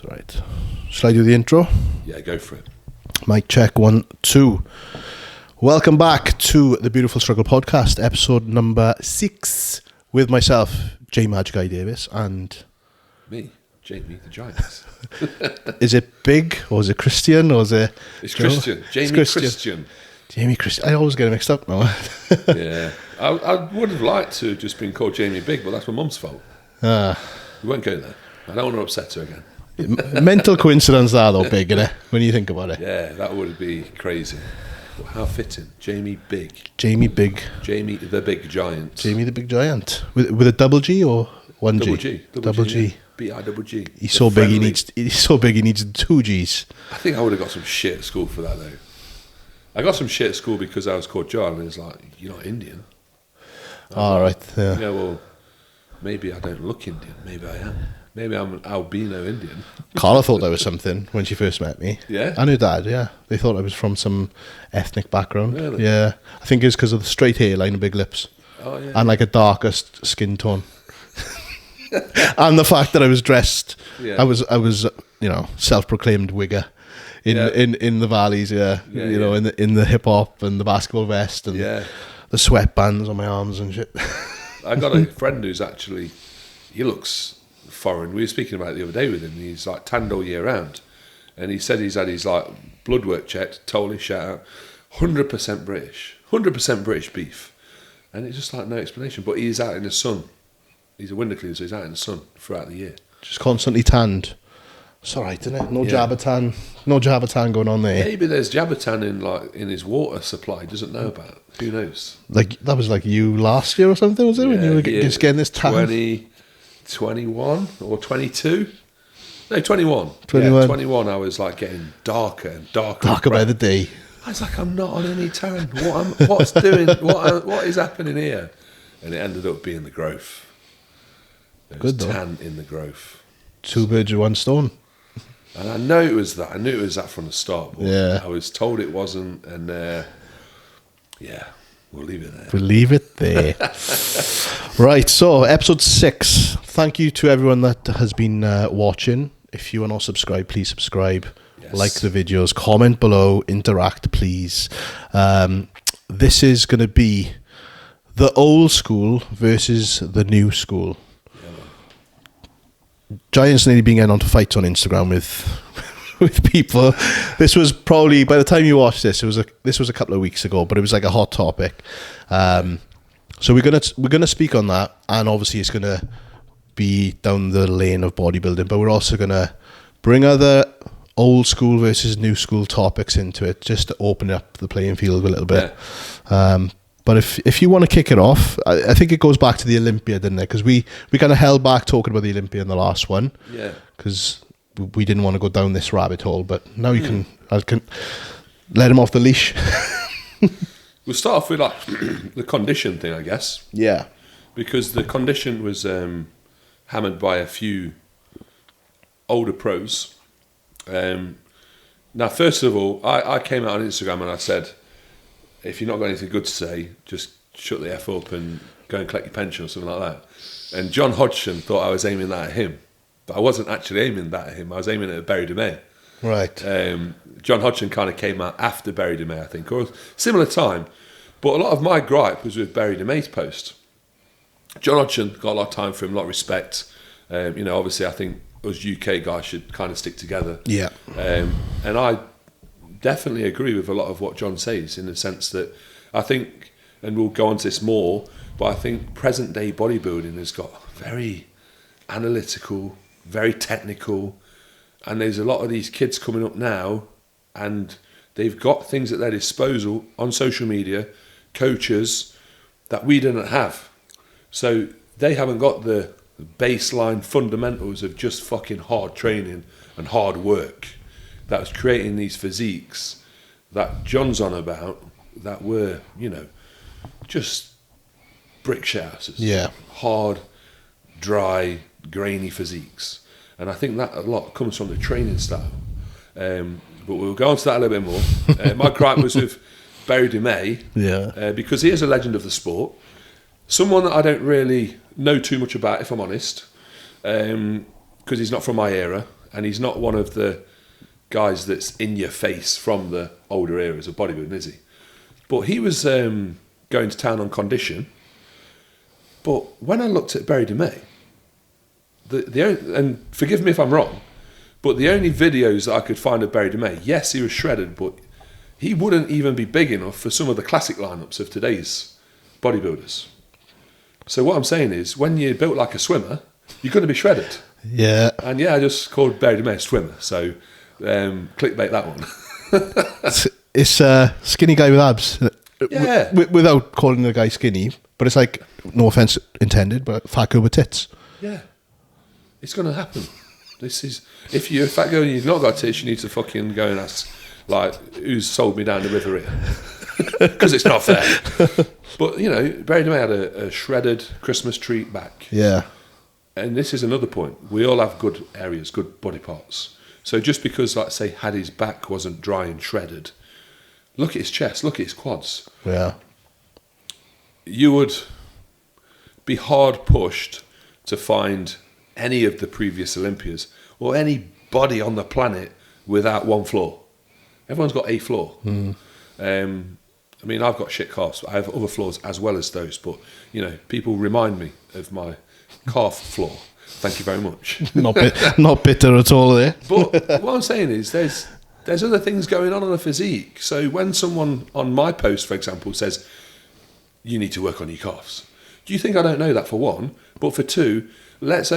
That's all right. Shall I do the intro? Yeah, go for it. Mic check 1, 2. Welcome back to the Beautiful Struggle podcast, episode number 6, with myself, J Magic Guy Davis, and me, Jamie the Giant. Is it Big or is it Christian or is it? It's Joe? Christian. Jamie Christian. Jamie Christian. I always get it mixed up now. Yeah, I would have liked to have just been called Jamie Big, but that's my mum's fault. We won't go there. I don't want to upset her again. Mental coincidence that though, Big, innit? When you think about it. Yeah, that would be crazy. Well, how fitting. Jamie Big. Jamie Big. Jamie the Big Giant. Jamie the Big Giant. With a double G or one Double G? G. Double G. Yeah. B-I-double-G. He's so big he needs 2 G's. I think I would have got some shit at school for that though. I got some shit at school because I was called John and it's like, you're not Indian. Right. Yeah. Yeah, well, maybe I don't look Indian. Maybe I am. Maybe I'm an albino Indian. Carla thought I was something when she first met me. Yeah? And her dad, yeah. They thought I was from some ethnic background. Really? Yeah. I think it's because of the straight hairline and big lips. Oh, yeah. And like a darker skin tone. And the fact that I was dressed, Yeah. I was self-proclaimed wigger in the valleys, yeah. You know, in the hip hop and the basketball vest and the sweatbands on my arms and shit. I got a friend who's actually, he looks foreign. We were speaking about it the other day with him. He's like tanned all year round, and he said he's had his like blood work checked. Totally shout out, 100% British, 100% British beef, and it's just like no explanation. But he's out in the sun. He's a window cleaner, so he's out in the sun throughout the year. Just constantly tanned. It's alright, isn't it? No Jabba going on there. Maybe there's Jabbertan in his water supply. He doesn't know about. Who knows? Like that was like you last year or something, was it? When you were just getting this tan. 21 or 22? No, 21. 21. Yeah, 21. I was like getting darker and darker. Darker by the day. I was like, I'm not on any tan. What is happening here? And it ended up being the growth. There was tan in the growth. 2 birds with 1 stone. And I know it was that. I knew it was that from the start. But yeah. I was told it wasn't, and we'll leave it there. We'll leave it there. Right, so episode 6. Thank you to everyone that has been watching. If you are not subscribed, please subscribe. Yes. Like the videos, comment below, interact, please. This is going to be the old school versus the new school. Giants nearly been getting onto fights on Instagram with people. This was probably, by the time you watch this, this was a couple of weeks ago, but it was like a hot topic. So we're gonna speak on that, and obviously it's gonna be down the lane of bodybuilding, but we're also gonna bring other old school versus new school topics into it, just to open up the playing field a little bit. Yeah. But if you want to kick it off, I think it goes back to the Olympia, didn't it? Because we kind of held back talking about the Olympia in the last one. Yeah. Because we didn't want to go down this rabbit hole. But now I can let him off the leash. We'll start off with like the condition thing, I guess. Yeah. Because the condition was hammered by a few older pros. Now, first of all, I came out on Instagram and I said, if you've not got anything good to say, just shut the F up and go and collect your pension or something like that. And John Hodgson thought I was aiming that at him. But I wasn't actually aiming that at him. I was aiming at Barry DeMay. Right. John Hodgson kind of came out after Barry DeMay, I think, or similar time. But a lot of my gripe was with Barry DeMay's post. John Hodgson got a lot of time for him, a lot of respect. Obviously I think us UK guys should kind of stick together. Yeah. And I definitely agree with a lot of what John says, in the sense that I think, and we'll go on to this more, but I think present day bodybuilding has got very analytical, very technical, and there's a lot of these kids coming up now and they've got things at their disposal on social media, coaches, that we didn't have. So they haven't got the baseline fundamentals of just fucking hard training and hard work that was creating these physiques that John's on about, that were, just brick shouses. Yeah. Hard, dry, grainy physiques. And I think that a lot comes from the training style. But we'll go on to that a little bit more. My gripe was with Barry DeMay, because he is a legend of the sport. Someone that I don't really know too much about, if I'm honest, because he's not from my era. and he's not one of the guys that's in your face from the older eras of bodybuilding, is he? But he was going to town on condition. But when I looked at Barry DeMay, and forgive me if I'm wrong, but the only videos that I could find of Barry DeMay, yes, he was shredded, but he wouldn't even be big enough for some of the classic lineups of today's bodybuilders. So what I'm saying is, when you're built like a swimmer, you're going to be shredded. Yeah. And yeah, I just called Barry DeMay a swimmer, so clickbait that one. It's a skinny guy with abs. Yeah. Without calling the guy skinny, but it's like, no offence intended, but fat girl with tits. Yeah. It's going to happen. This is, if you're a fat girl and you've not got tits, you need to fucking go and ask, like, who's sold me down the river here? Because it's not fair. But, you know, Barry DeMay had a shredded Christmas treat back. Yeah. And this is another point. We all have good areas, good body parts. So just because, like, say, Haddy's back wasn't dry and shredded, look at his chest, look at his quads. Yeah. You would be hard pushed to find any of the previous Olympias or anybody on the planet without one flaw. Everyone's got a flaw. I mean, I've got shit calves, but I have other flaws as well as those. But, you know, people remind me of my calf flaw. Thank you very much. Not bitter at all there. But what I'm saying is there's other things going on the physique. So when someone on my post, for example, says, you need to work on your calves, do you think I don't know that, for one? But for two, let's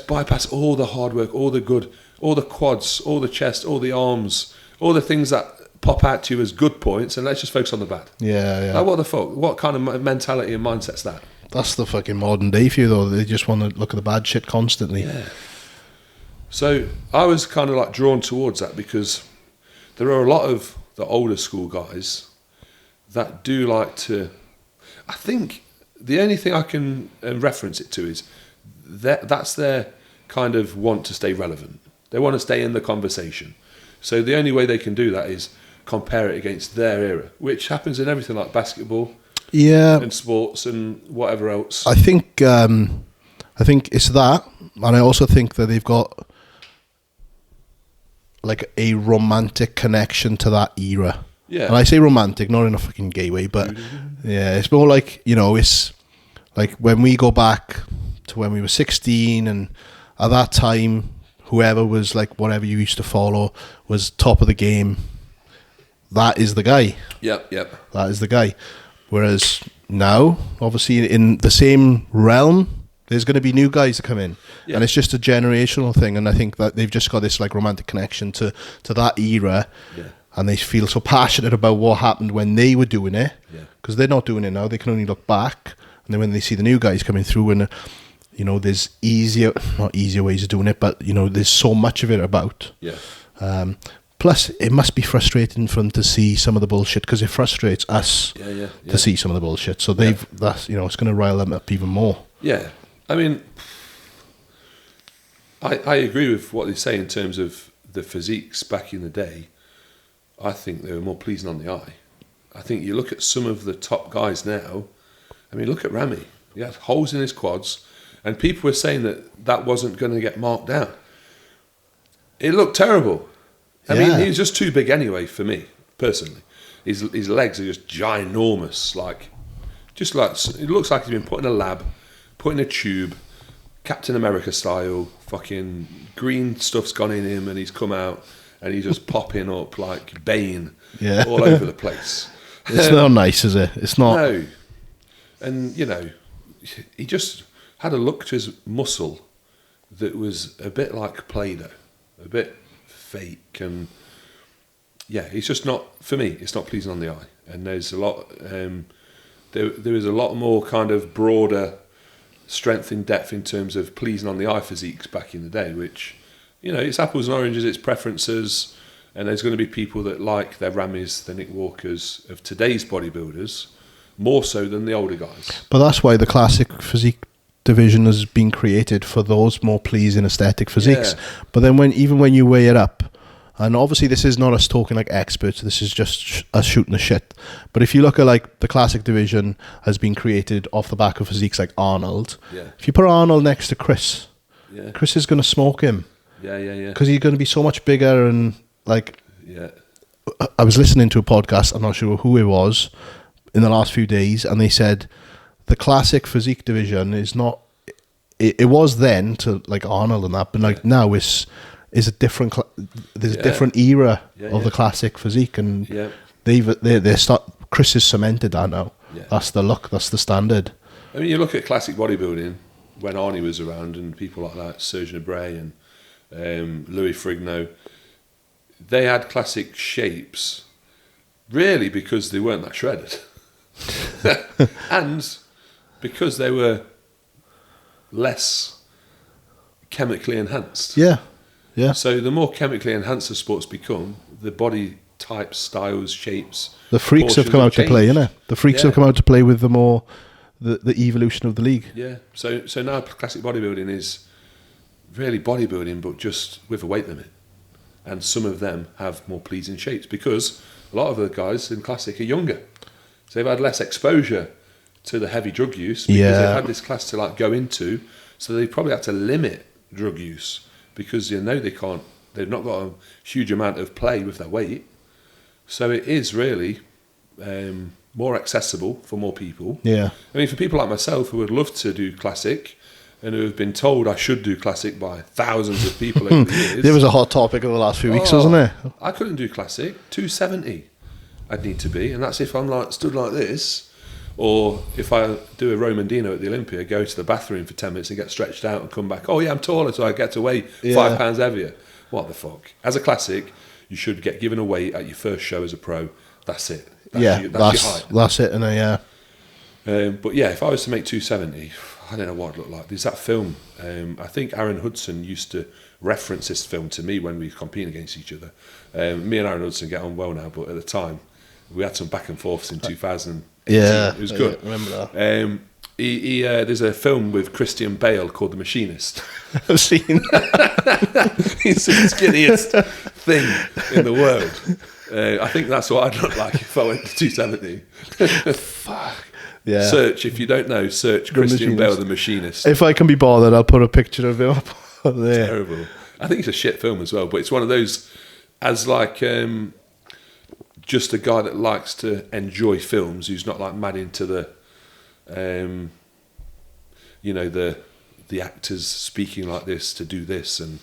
bypass all the hard work, all the good, all the quads, all the chest, all the arms, all the things that pop out to you as good points, and let's just focus on the bad. Yeah. Like, what the fuck? What kind of mentality and mindset's that? That's the fucking modern day for you, though. They just want to look at the bad shit constantly. Yeah. So I was kind of like drawn towards that because there are a lot of the older school guys that do like to. I think the only thing I can reference it to is that's their kind of want to stay relevant. They want to stay in the conversation. So the only way they can do that is compare it against their era, which happens in everything like basketball, and sports and whatever else. I think it's that, and I also think that they've got like a romantic connection to that era. Yeah. And I say romantic, not in a fucking gay way, but yeah, it's more like, you know, it's like when we go back to when we were 16, and at that time, whoever was like, whatever you used to follow was top of the game. That is the guy. Yep. That is the guy. Whereas now, obviously, in the same realm, there's going to be new guys that come in, and it's just a generational thing. And I think that they've just got this like romantic connection to that era, and they feel so passionate about what happened when they were doing it, because they're not doing it now. They can only look back, and then when they see the new guys coming through, and you know, there's not easier ways of doing it, but you know, there's so much of it about. Plus, it must be frustrating for them to see some of the bullshit, because it frustrates us to see some of the bullshit. So that's, you know, it's going to rile them up even more. Yeah, I mean, I agree with what they say in terms of the physiques back in the day. I think they were more pleasing on the eye. I think you look at some of the top guys now. I mean, look at Ramy. He had holes in his quads, and people were saying that wasn't going to get marked down. It looked terrible. I mean, he was just too big anyway for me, personally. His legs are just ginormous. It looks like he's been put in a lab, put in a tube, Captain America style, fucking green stuff's gone in him, and he's come out, and he's just popping up like Bane all over the place. It's not nice, is it? It's not. No. And, you know, he just had a look to his muscle that was a bit like Play-Doh, a bit fake, and it's just not, for me, it's not pleasing on the eye. And there's a lot, there is a lot more kind of broader strength in depth in terms of pleasing on the eye physiques back in the day, which, you know, it's apples and oranges, it's preferences, and there's going to be people that like their Ramys, the Nick Walkers of today's bodybuilders, more so than the older guys. But that's why the classic physique division has been created, for those more pleasing aesthetic physiques. But then when you weigh it up, and obviously this is not us talking like experts, this is just us shooting the shit, but if you look at like the classic division has been created off the back of physiques like Arnold. If you put Arnold next to Chris is going to smoke him. Yeah. Because you're going to be so much bigger and like. Yeah. I was listening to a podcast. I'm not sure who it was in the last few days, and they said the classic physique division is not. It was then to like Arnold and that, but like now is a different. There's a different era of the classic physique, and they start. Chris has cemented that now. Yeah. That's the look. That's the standard. I mean, you look at classic bodybuilding when Arnie was around, and people like that, Serge Nabray and Louis Frigno. They had classic shapes, really, because they weren't that shredded, and because they were less chemically enhanced. Yeah. So the more chemically enhanced the sports become, the body types, styles, shapes. The freaks have come out to play, innit? The freaks have come out to play with the evolution of the league. Yeah. So now classic bodybuilding is really bodybuilding, but just with a weight limit. And some of them have more pleasing shapes because a lot of the guys in classic are younger, so they've had less exposure to the heavy drug use because they've had this class to like go into, so they probably had to limit drug use because they've not got a huge amount of play with their weight, so it is really more accessible for more people. I mean, for people like myself who would love to do classic and who have been told I should do classic by thousands of people over the years. There was a hot topic of the last few weeks, wasn't there? I couldn't do classic. 270 I'd need to be, and that's if I'm like stood like this, or if I do a Romandino at the Olympia, go to the bathroom for 10 minutes and get stretched out and come back. Oh yeah, I'm taller, so I get to weigh 5 pounds heavier. What the fuck? As a classic, you should get given a weight at your first show as a pro. That's it. That's your height. That's it, and but yeah, if I was to make 270, I don't know what it'd look like. There's that film. I think Aaron Hudson used to reference this film to me when we were competing against each other. Me and Aaron Hudson get on well now, but at the time, we had some back and forths in 2018. Yeah, it was good. I remember that. There's a film with Christian Bale called The Machinist. I've seen that. He's the skinniest thing in the world. I think that's what I'd look like if I went to 270. Fuck. Yeah. If you don't know, search Christian Bale, The Machinist. If I can be bothered, I'll put a picture of him up there. Terrible. I think it's a shit film as well, but it's one of those, as like just a guy that likes to enjoy films, who's not like mad into the, the actors speaking like this to do this and,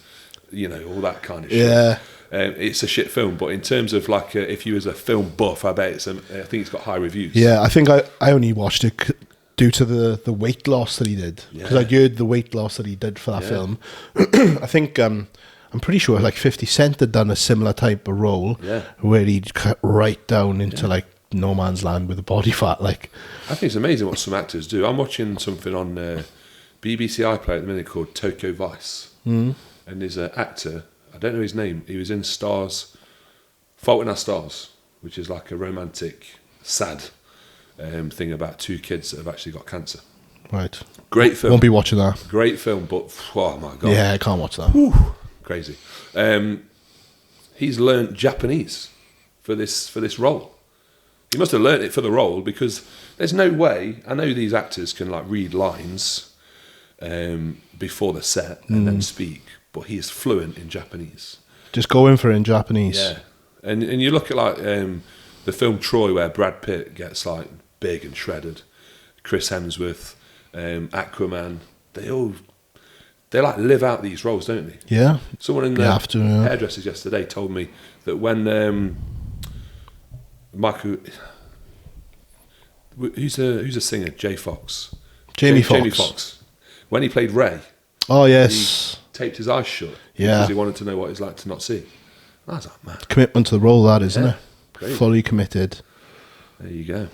all that kind of shit. Yeah. It's a shit film, but in terms of like, if you was a film buff, I think it's got high reviews. Yeah, I think I only watched it due to the weight loss that he did, because I'd heard the weight loss that he did for that film. I think I'm pretty sure like 50 Cent had done a similar type of role, where he'd cut right down into like no man's land with the body fat. Like, I think it's amazing what some actors do. I'm watching something on BBC iPlayer at the minute called Tokyo Vice, and there's an actor. I don't know his name. He was in Fault in Our Stars, which is like a romantic, sad thing about two kids that have actually got cancer. Right. Great film. Won't be watching that. Great film, but oh my god. Yeah, I can't watch that. Whew, crazy. He's learnt Japanese for this role. He must have learnt it for the role, because there's no way. I know these actors can like read lines before the set and then speak, but he is fluent in Japanese. Just go in for it in Japanese. Yeah, and you look at like the film Troy, where Brad Pitt gets like big and shredded, Chris Hemsworth, Aquaman, they like live out these roles, don't they? Yeah. Someone in the hairdressers yesterday told me that when Michael, who's a singer, Jamie Foxx, when he played Ray. Oh yes. He taped his eyes shut because he wanted to know what it's like to not see. I was like, man. Commitment to the role, that isn't it? Great. Fully committed. There you go.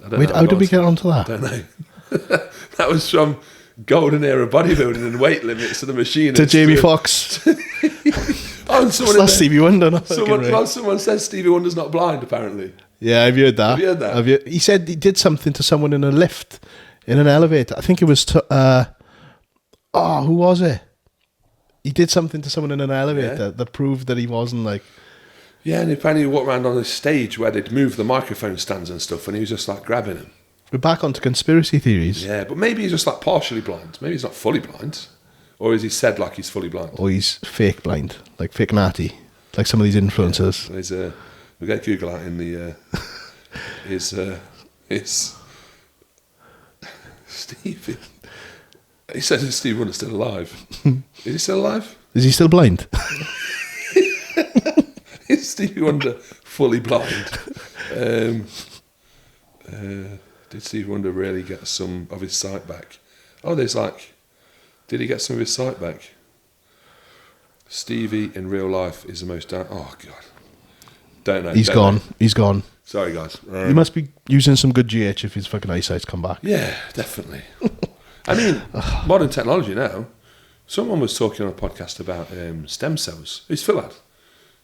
How did we get onto that? I don't know. That was from golden era bodybuilding and weight limits to the machine. To Jamie Foxx. That's Stevie Wonder. Someone says Stevie Wonder's not blind, apparently. Yeah, I've heard that. Have you heard that? He said he did something to someone in a lift, in an elevator. I think it was who was it? He did something to someone in an elevator that proved that he wasn't like... Yeah, and apparently he walked around on a stage where they'd move the microphone stands and stuff, and he was just like grabbing them. We're back onto conspiracy theories. Yeah, but maybe he's just like partially blind. Maybe he's not fully blind. Or is he said like he's fully blind? Or he's fake blind, like fake natty, like some of these influencers. Yeah, there's we get Google out in the his Stevie. He says Steve Wonder's still alive. Is he still alive? Is he still blind? Is Stevie Wonder fully blind? Did Stevie Wonder really get some of his sight back? Oh, there's like, did he get some of his sight back? Stevie in real life is the most down. Oh God, don't know. He's gone. He's gone. Sorry, guys. He must be using some good GH if his fucking eyesight's come back. Yeah, definitely. I mean, modern technology now. Someone was talking on a podcast about stem cells. It's Philad.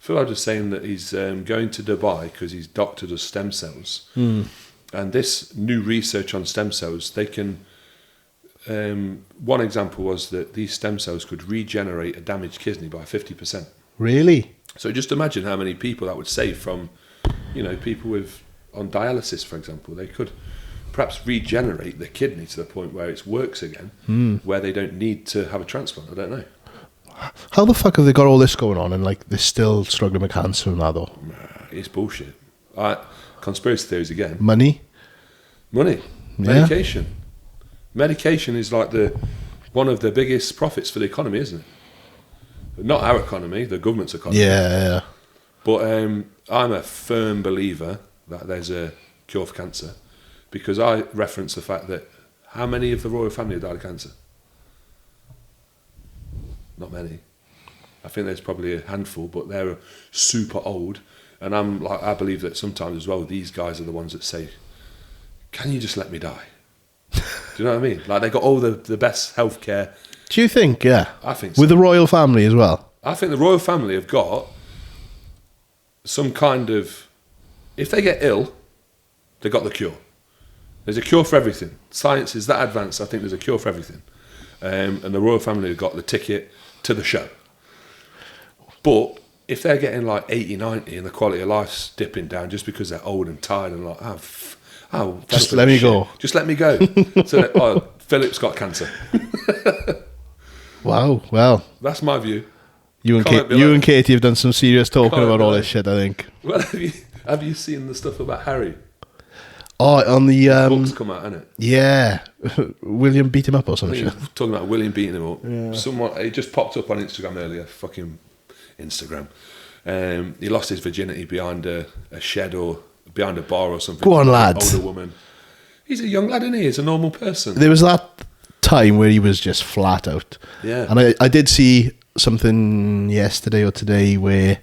Philad was saying that he's going to Dubai because he's doctored as stem cells. And this new research on stem cells, they can... one example was that these stem cells could regenerate a damaged kidney by 50%. Really? So just imagine how many people that would save from, people on dialysis, for example. They could perhaps regenerate the kidney to the point where it works again, where they don't need to have a transplant. I don't know. How the fuck have they got all this going on and like they're still struggling with cancer and that though? It's bullshit. Conspiracy theories again. Money? Medication. Medication is like one of the biggest profits for the economy, isn't it? Not our economy, the government's economy. Yeah. But I'm a firm believer that there's a cure for cancer, because I reference the fact that how many of the royal family have died of cancer? Not many. I think there's probably a handful, but they're super old. And I believe that sometimes as well, these guys are the ones that say, "Can you just let me die?" Do you know what I mean? Like they got all the best healthcare. Do you think? Yeah. I think so. With the royal family as well. I think the royal family have got some kind of, if they get ill, they got the cure. There's a cure for everything. Science is that advanced. I think there's a cure for everything. And the royal family have got the ticket to the show. But if they're getting like 80, 90 and the quality of life's dipping down just because they're old and tired and like, just let me go. Just let me go. So, Philip's got cancer. Wow. Well, that's my view. You and Katie have done some serious talking about all this shit, I think. Well, have you seen the stuff about Harry? Oh, on the books come out, innit? Yeah, William beat him up or something. Talking about William beating him up. Yeah. It just popped up on Instagram earlier. Fucking Instagram. He lost his virginity behind a shed or behind a bar or something. Go on, lad. Older woman. He's a young lad, isn't he? He's a normal person. There was that time where he was just flat out. Yeah. And I did see something yesterday or today where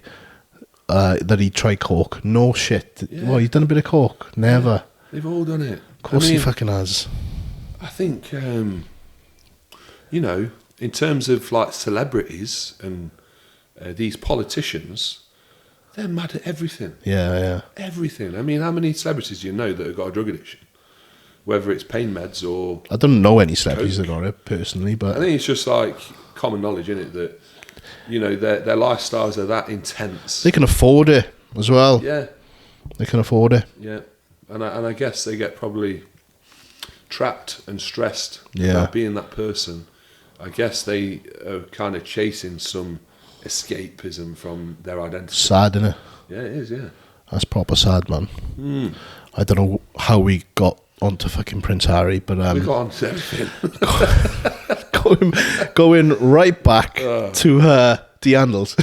that he tried coke. No shit. Yeah. Well, he's done a bit of coke. Never. Yeah. They've all done it. Of course he fucking has. I think, in terms of like celebrities and these politicians, they're mad at everything. Yeah. Everything. I mean, how many celebrities do you know that have got a drug addiction? Whether it's pain meds or... I don't know any celebrities that got it, personally, but... I think it's just like common knowledge, isn't it? That, their lifestyles are that intense. They can afford it as well. Yeah. They can afford it. Yeah. And I guess they get probably trapped and stressed Yeah. about being that person. I guess they are kind of chasing some escapism from their identity. Sad, isn't it? Yeah, it is, yeah. That's proper sad, man. I don't know how we got onto fucking Prince Harry, but... we got on to everything. going right back to the handles.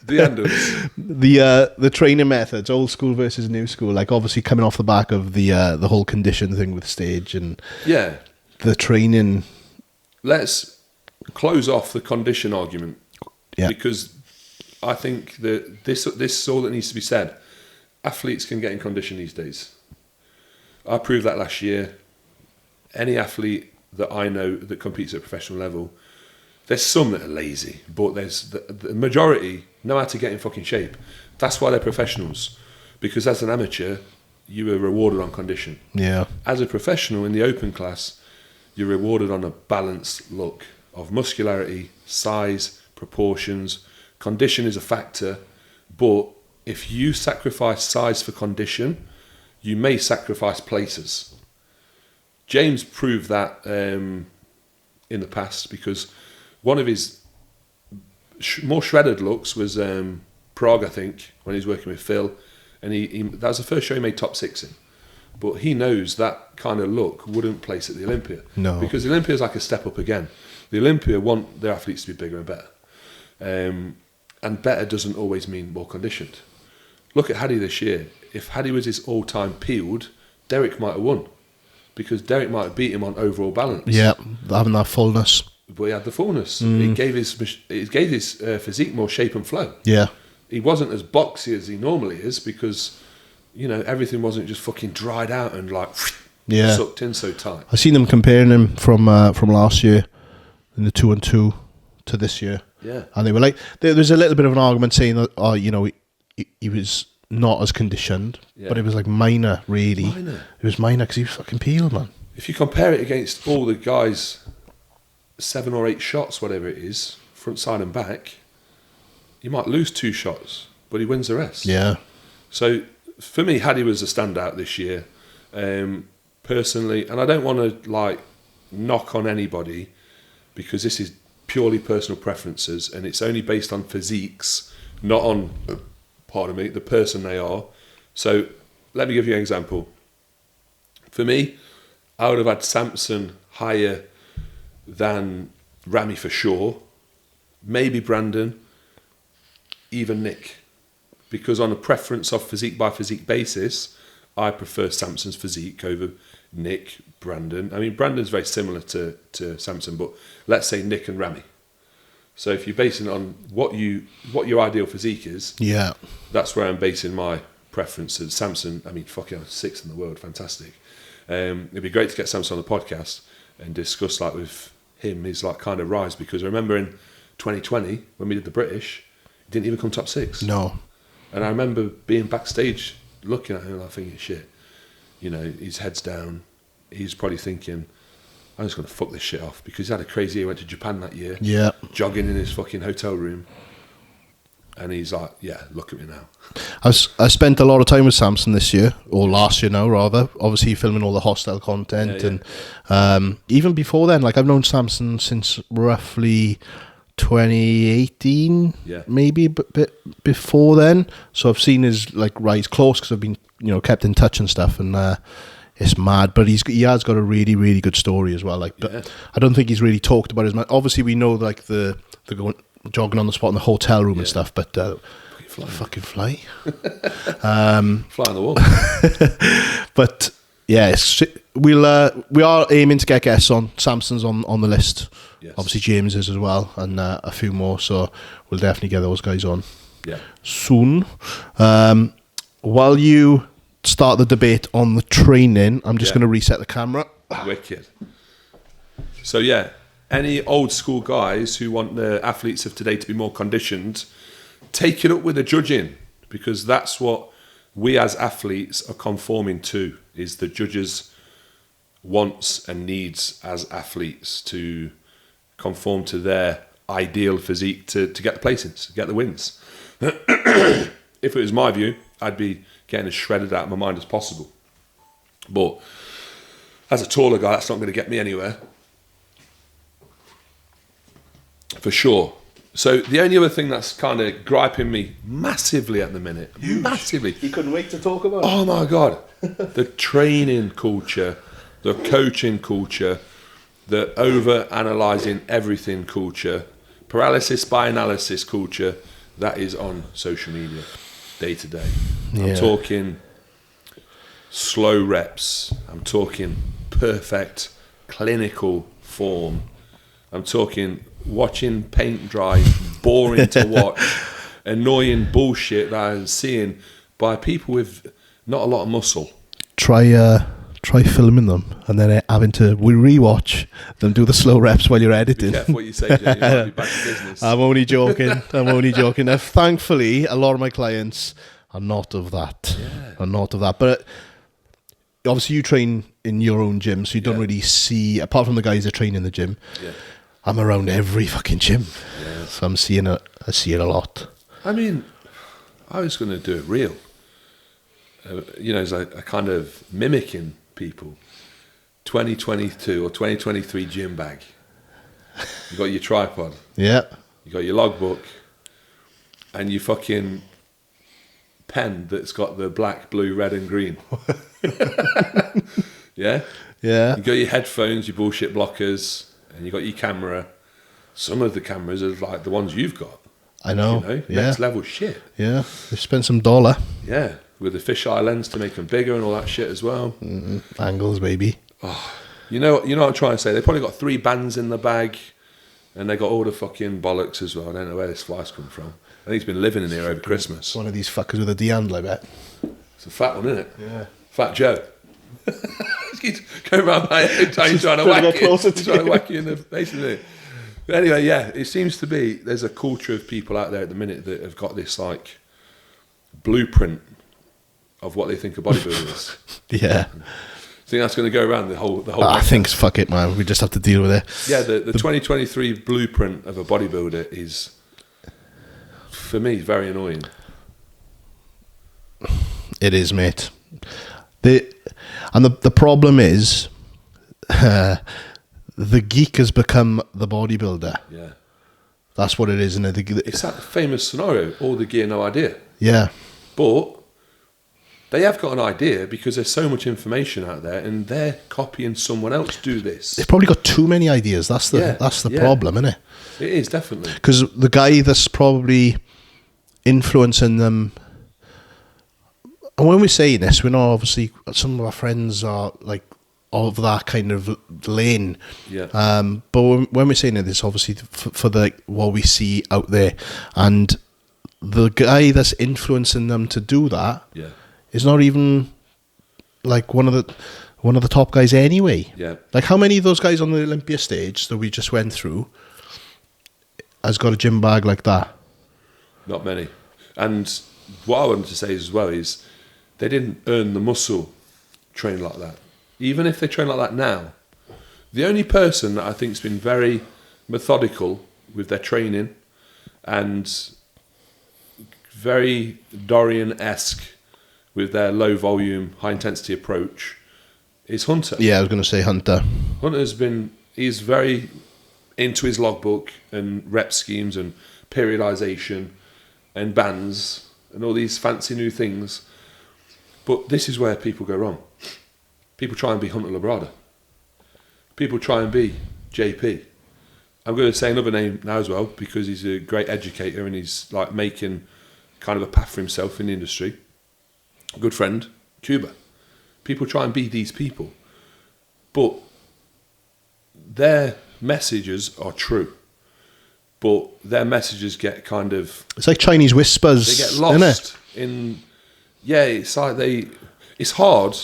The handles. The training methods, old school versus new school. Like obviously coming off the back of the whole condition thing with stage and the training. Let's close off the condition argument. Yeah. Because I think that this is all that needs to be said. Athletes can get in condition these days. I proved that last year. Any athlete that I know that competes at a professional level, there's some that are lazy, but there's the majority know how to get in fucking shape. That's why they're professionals. Because as an amateur, you are rewarded on condition. Yeah. As a professional in the open class, you're rewarded on a balanced look of muscularity, size, proportions. Condition is a factor, but if you sacrifice size for condition, you may sacrifice places. James proved that in the past, because one of his more shredded looks was Prague, I think, when he was working with Phil, and he that was the first show he made top 6 in. But he knows that kind of look wouldn't place at the Olympia. No. Because the Olympia is like a step up again. The Olympia want their athletes to be bigger and better. And better doesn't always mean more conditioned. Look at Hadi this year. If Hadi was his all-time peeled, Derek might have won. Because Derek might have beat him on overall balance. Yeah, having that fullness. But he had the fullness. It gave his physique more shape and flow. Yeah. He wasn't as boxy as he normally is because... everything wasn't just fucking dried out and like sucked in so tight. I seen them comparing him from last year in the 2-on-2 to this year. Yeah, and they were like, there's a little bit of an argument saying that he was not as conditioned, but it was like minor, really. It was minor because he was fucking peeled, man. If you compare it against all the guys, 7 or 8 shots, whatever it is, front, side, and back, you might lose 2 shots, but he wins the rest. Yeah. So. For me, Hadi was a standout this year, personally, and I don't want to like knock on anybody because this is purely personal preferences and it's only based on physiques, not on, the person they are. So let me give you an example. For me, I would have had Samson higher than Ramy for sure, maybe Brandon, even Nick. Because on a preference of physique by physique basis, I prefer Samson's physique over Nick, Brandon. I mean, Brandon's very similar to Samson, but let's say Nick and Ramy. So if you're basing it on what your ideal physique is, that's where I'm basing my preferences. Samson, I mean, fucking 6th in the world, fantastic. It'd be great to get Samson on the podcast and discuss like with him his like kind of rise, because I remember in 2020 when we did the British, he didn't even come top 6. No. And I remember being backstage looking at him and I thinking, shit, his head's down. He's probably thinking, I'm just going to fuck this shit off, because he had a crazy year. He went to Japan that year, jogging in his fucking hotel room. And he's like, yeah, look at me now. I spent a lot of time with Samson this year, or last year now, rather. Obviously, filming all the hostel content. And even before then, like I've known Samson since roughly 2018, maybe a bit before then. So I've seen his like rise close because I've been kept in touch and stuff, and it's mad. But he has got a really, really good story as well. Like, but I don't think he's really talked about it as much. Obviously, we know like the going jogging on the spot in the hotel room and stuff, but fucking fly, fly on the wall. But yeah, we are aiming to get guests on. Samson's on the list. Yes. Obviously James is as well, and a few more, so we'll definitely get those guys on soon. While you start the debate on the training, I'm just going to reset the camera. Wicked. So yeah, any old school guys who want the athletes of today to be more conditioned, take it up with the judging, because that's what we as athletes are conforming to, is the judges' wants and needs as athletes to conform to their ideal physique to get the placings, get the wins. If it was my view, I'd be getting as shredded out of my mind as possible. But as a taller guy, that's not going to get me anywhere. For sure. So the only other thing that's kind of griping me massively at the minute, massively. You couldn't wait to talk about it. Oh my God. The training culture, the coaching culture, the over-analysing everything culture, paralysis by analysis culture that is on social media day to day. I'm talking slow reps. I'm talking perfect clinical form. I'm talking watching paint dry, boring to watch, annoying bullshit that I'm seeing by people with not a lot of muscle. Try filming them and then having to rewatch them do the slow reps while you're editing. Be careful what you say, Jay. You might be back to business. I'm only joking. Now, thankfully, a lot of my clients are not of that. But obviously, you train in your own gym, so you don't really see, apart from the guys that train in the gym. Yeah. I'm around every fucking gym, so I see it a lot. I mean, I was going to do it real. As a kind of mimicking people. 2022 or 2023 gym bag. you got your tripod, Yeah. you got your logbook, and your fucking pen that's got the black, blue, red, and green. Yeah? Yeah. You got your headphones, your bullshit blockers, and you got your camera. Some of the cameras are like the ones you've got. I know. You know, Yeah. next level shit. Yeah. They spent some dollar. Yeah, with the fisheye lens to make them bigger and all that shit as well. Angles, baby. You know what I'm trying to say? They probably got 3 bands in the bag, and they got all the fucking bollocks as well. I don't know where this fly's come from. I think he's been living in here over Christmas. One of these fuckers with a D-handle, I bet. It's a fat one, isn't it? Yeah. Fat Joe. He's going around my head trying to whack you. He's trying to whack you in the face, isn't it? But anyway, yeah, it seems to be there's a culture of people out there at the minute that have got this like blueprint of what they think a bodybuilder is. Yeah. I think that's going to go around the whole. I think fuck it, man. We just have to deal with it. Yeah, the 2023 blueprint of a bodybuilder is, for me, very annoying. It is, mate. The problem is, the geek has become the bodybuilder. Yeah, that's what it is, isn't it? It's that famous scenario: all the gear, no idea. Yeah, but they have got an idea because there's so much information out there, and they're copying someone else do this. they've probably got too many ideas. That's the problem, isn't it? It is, definitely. Because the guy that's probably influencing them, and when we're saying this, we know obviously some of our friends are like of that kind of lane. Yeah. But when we're saying it, it's obviously for the what we see out there, and the guy that's influencing them to do that. Yeah. Is not even like one of the top guys anyway. Yeah. Like how many of those guys on the Olympia stage that we just went through has got a gym bag like that? Not many. And what I wanted to say as well is they didn't earn the muscle training like that. Even if they train like that now, the only person that I think's been very methodical with their training and very Dorian-esque with their low volume, high intensity approach is Hunter. Yeah, I was going to say Hunter. He's very into his logbook and rep schemes and periodization and bands and all these fancy new things. But this is where people go wrong. People try and be Hunter Labrada. People try and be JP. I'm going to say another name now as well because he's a great educator and he's like making kind of a path for himself in the industry. Good friend, Cuba. People try and be these people, but their messages are true, but their messages get kind of... It's like Chinese whispers. They get lost in... Yeah, it's like it's hard.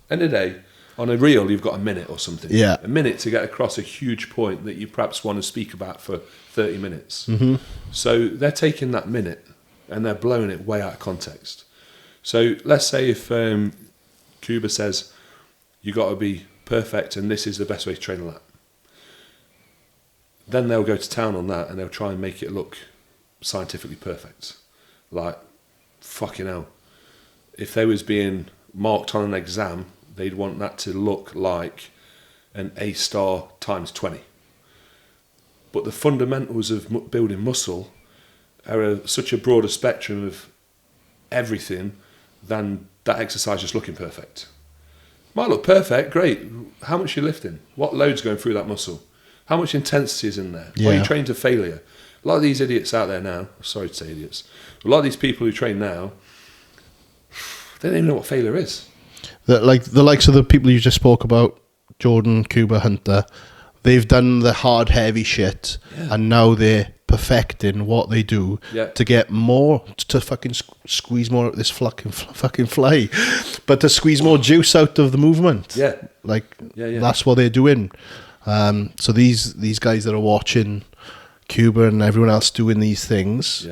End of the day, on a reel, you've got a minute or something. Yeah. A minute to get across a huge point that you perhaps want to speak about for 30 minutes. Mm-hmm. So they're taking that minute and they're blowing it way out of context. So let's say if Cuba says, you got to be perfect and this is the best way to train a lap. Then they'll go to town on that and they'll try and make it look scientifically perfect. Like, fucking hell. If they was being marked on an exam, they'd want that to look like an A-star times 20. But the fundamentals of building muscle are such a broader spectrum of everything than that exercise just looking perfect. Might look perfect, great. How much are you lifting? What load's going through that muscle? How much intensity is in there? Yeah. Are you trained to failure? A lot of these idiots out there now, sorry to say idiots, a lot of these people who train now, they don't even know what failure is. The likes of the people you just spoke about, Jordan, Cuba, Hunter, they've done the hard, heavy shit, and now they're perfecting what they do to get more, to fucking squeeze more of this fucking fly, but to squeeze more juice out of the movement. Yeah. That's what they're doing. So these guys that are watching Cuba and everyone else doing these things,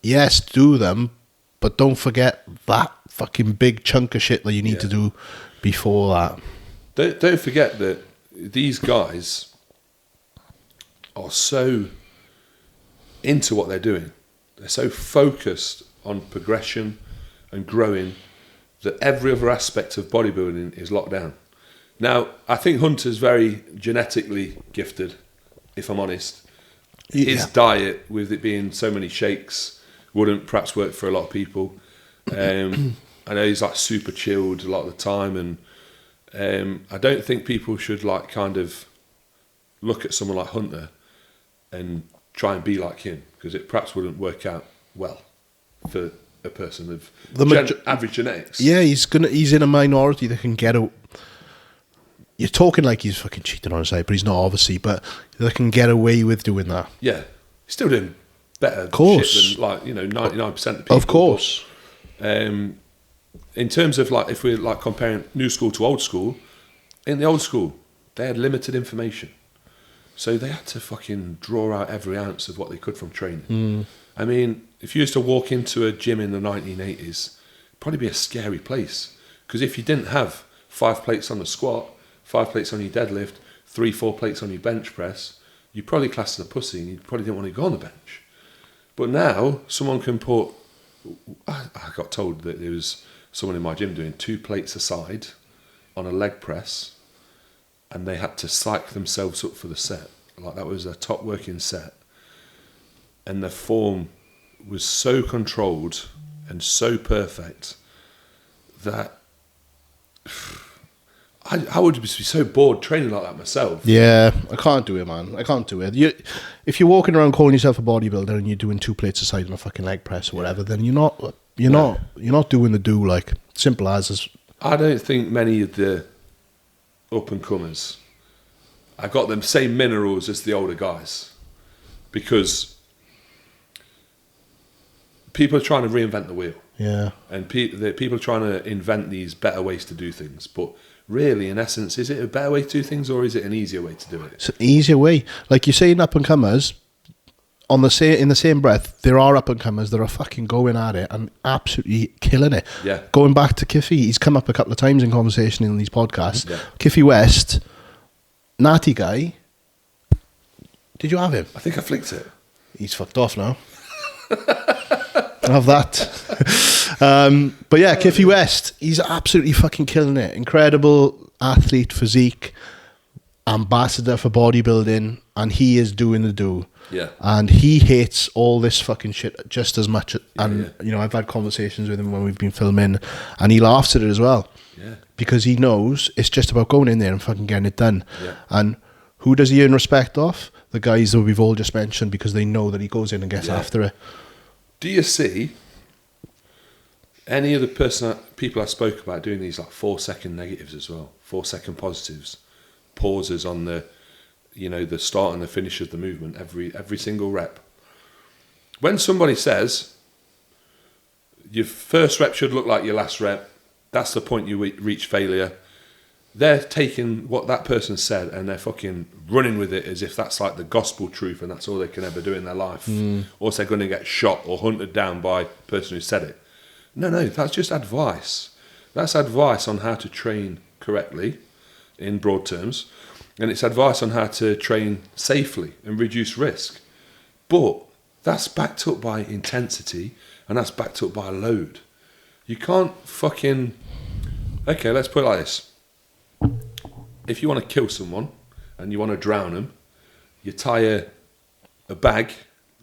yes, do them, but don't forget that fucking big chunk of shit that you need to do before that. Don't forget that these guys are so into what they're doing. They're so focused on progression and growing that every other aspect of bodybuilding is locked down. Now, I think Hunter's very genetically gifted, if I'm honest. His diet, with it being so many shakes, wouldn't perhaps work for a lot of people. I know he's like super chilled a lot of the time, and I don't think people should like kind of look at someone like Hunter and try and be like him, because it perhaps wouldn't work out well for a person of average genetics. Yeah, he's in a minority that can get out. You're talking like he's fucking cheating on his side, but he's not, obviously. But they can get away with doing that. Yeah, he's still doing better shit than 99% of people. Of course. But, in terms of like, if we're like comparing new school to old school, in the old school they had limited information, so they had to fucking draw out every ounce of what they could from training. I mean, if you used to walk into a gym in the 1980s, it'd probably be a scary place, because if you didn't have 5 plates on the squat, 5 plates on your deadlift, 3-4 plates on your bench press, you probably classed as a pussy and you probably didn't want to go on the bench. But now someone can put, I got told that there was someone in my gym doing 2 plates aside on a leg press, and they had to psych themselves up for the set. Like, that was a top working set. And the form was so controlled and so perfect that I would be so bored training like that myself. Yeah, I can't do it, man. I can't do it. If you're walking around calling yourself a bodybuilder and you're doing 2 plates aside on a fucking leg press or whatever, then you're not doing the do, like, simple as. I don't think many of the up and comers have got the same minerals as the older guys, because people are trying to reinvent the wheel. Yeah. And people are trying to invent these better ways to do things, but really, in essence, is it a better way to do things, or is it an easier way to do it? It's an easier way. Like you're saying, up and comers. In the same breath, there are up and comers that are fucking going at it and absolutely killing it. Yeah. Going back to Kiffy, he's come up a couple of times in conversation in these podcasts. Yeah. Kiffy West, natty guy. Did you have him? I think I flicked it. He's fucked off now. Have that. But yeah, Kiffy West, he's absolutely fucking killing it. Incredible athlete, physique, ambassador for bodybuilding, and he is doing the do. Yeah. And he hates all this fucking shit just as much. And, you know, I've had conversations with him when we've been filming, and he laughs at it as well. Yeah. Because he knows it's just about going in there and fucking getting it done. Yeah. And who does he earn respect off? The guys that we've all just mentioned, because they know that he goes in and gets after it. Do you see any of the people I spoke about doing these like 4-second negatives as well, 4-second positives, pauses on the start and the finish of the movement, every single rep? When somebody says your first rep should look like your last rep, that's the point you reach failure, they're taking what that person said and they're fucking running with it as if that's like the gospel truth and that's all they can ever do in their life. Or they're going to get shot or hunted down by the person who said it. No, that's just advice. That's advice on how to train correctly, in broad terms. And it's advice on how to train safely and reduce risk. But that's backed up by intensity and that's backed up by load. You can't fucking... Okay, let's put it like this. If you want to kill someone and you want to drown them, you tie a bag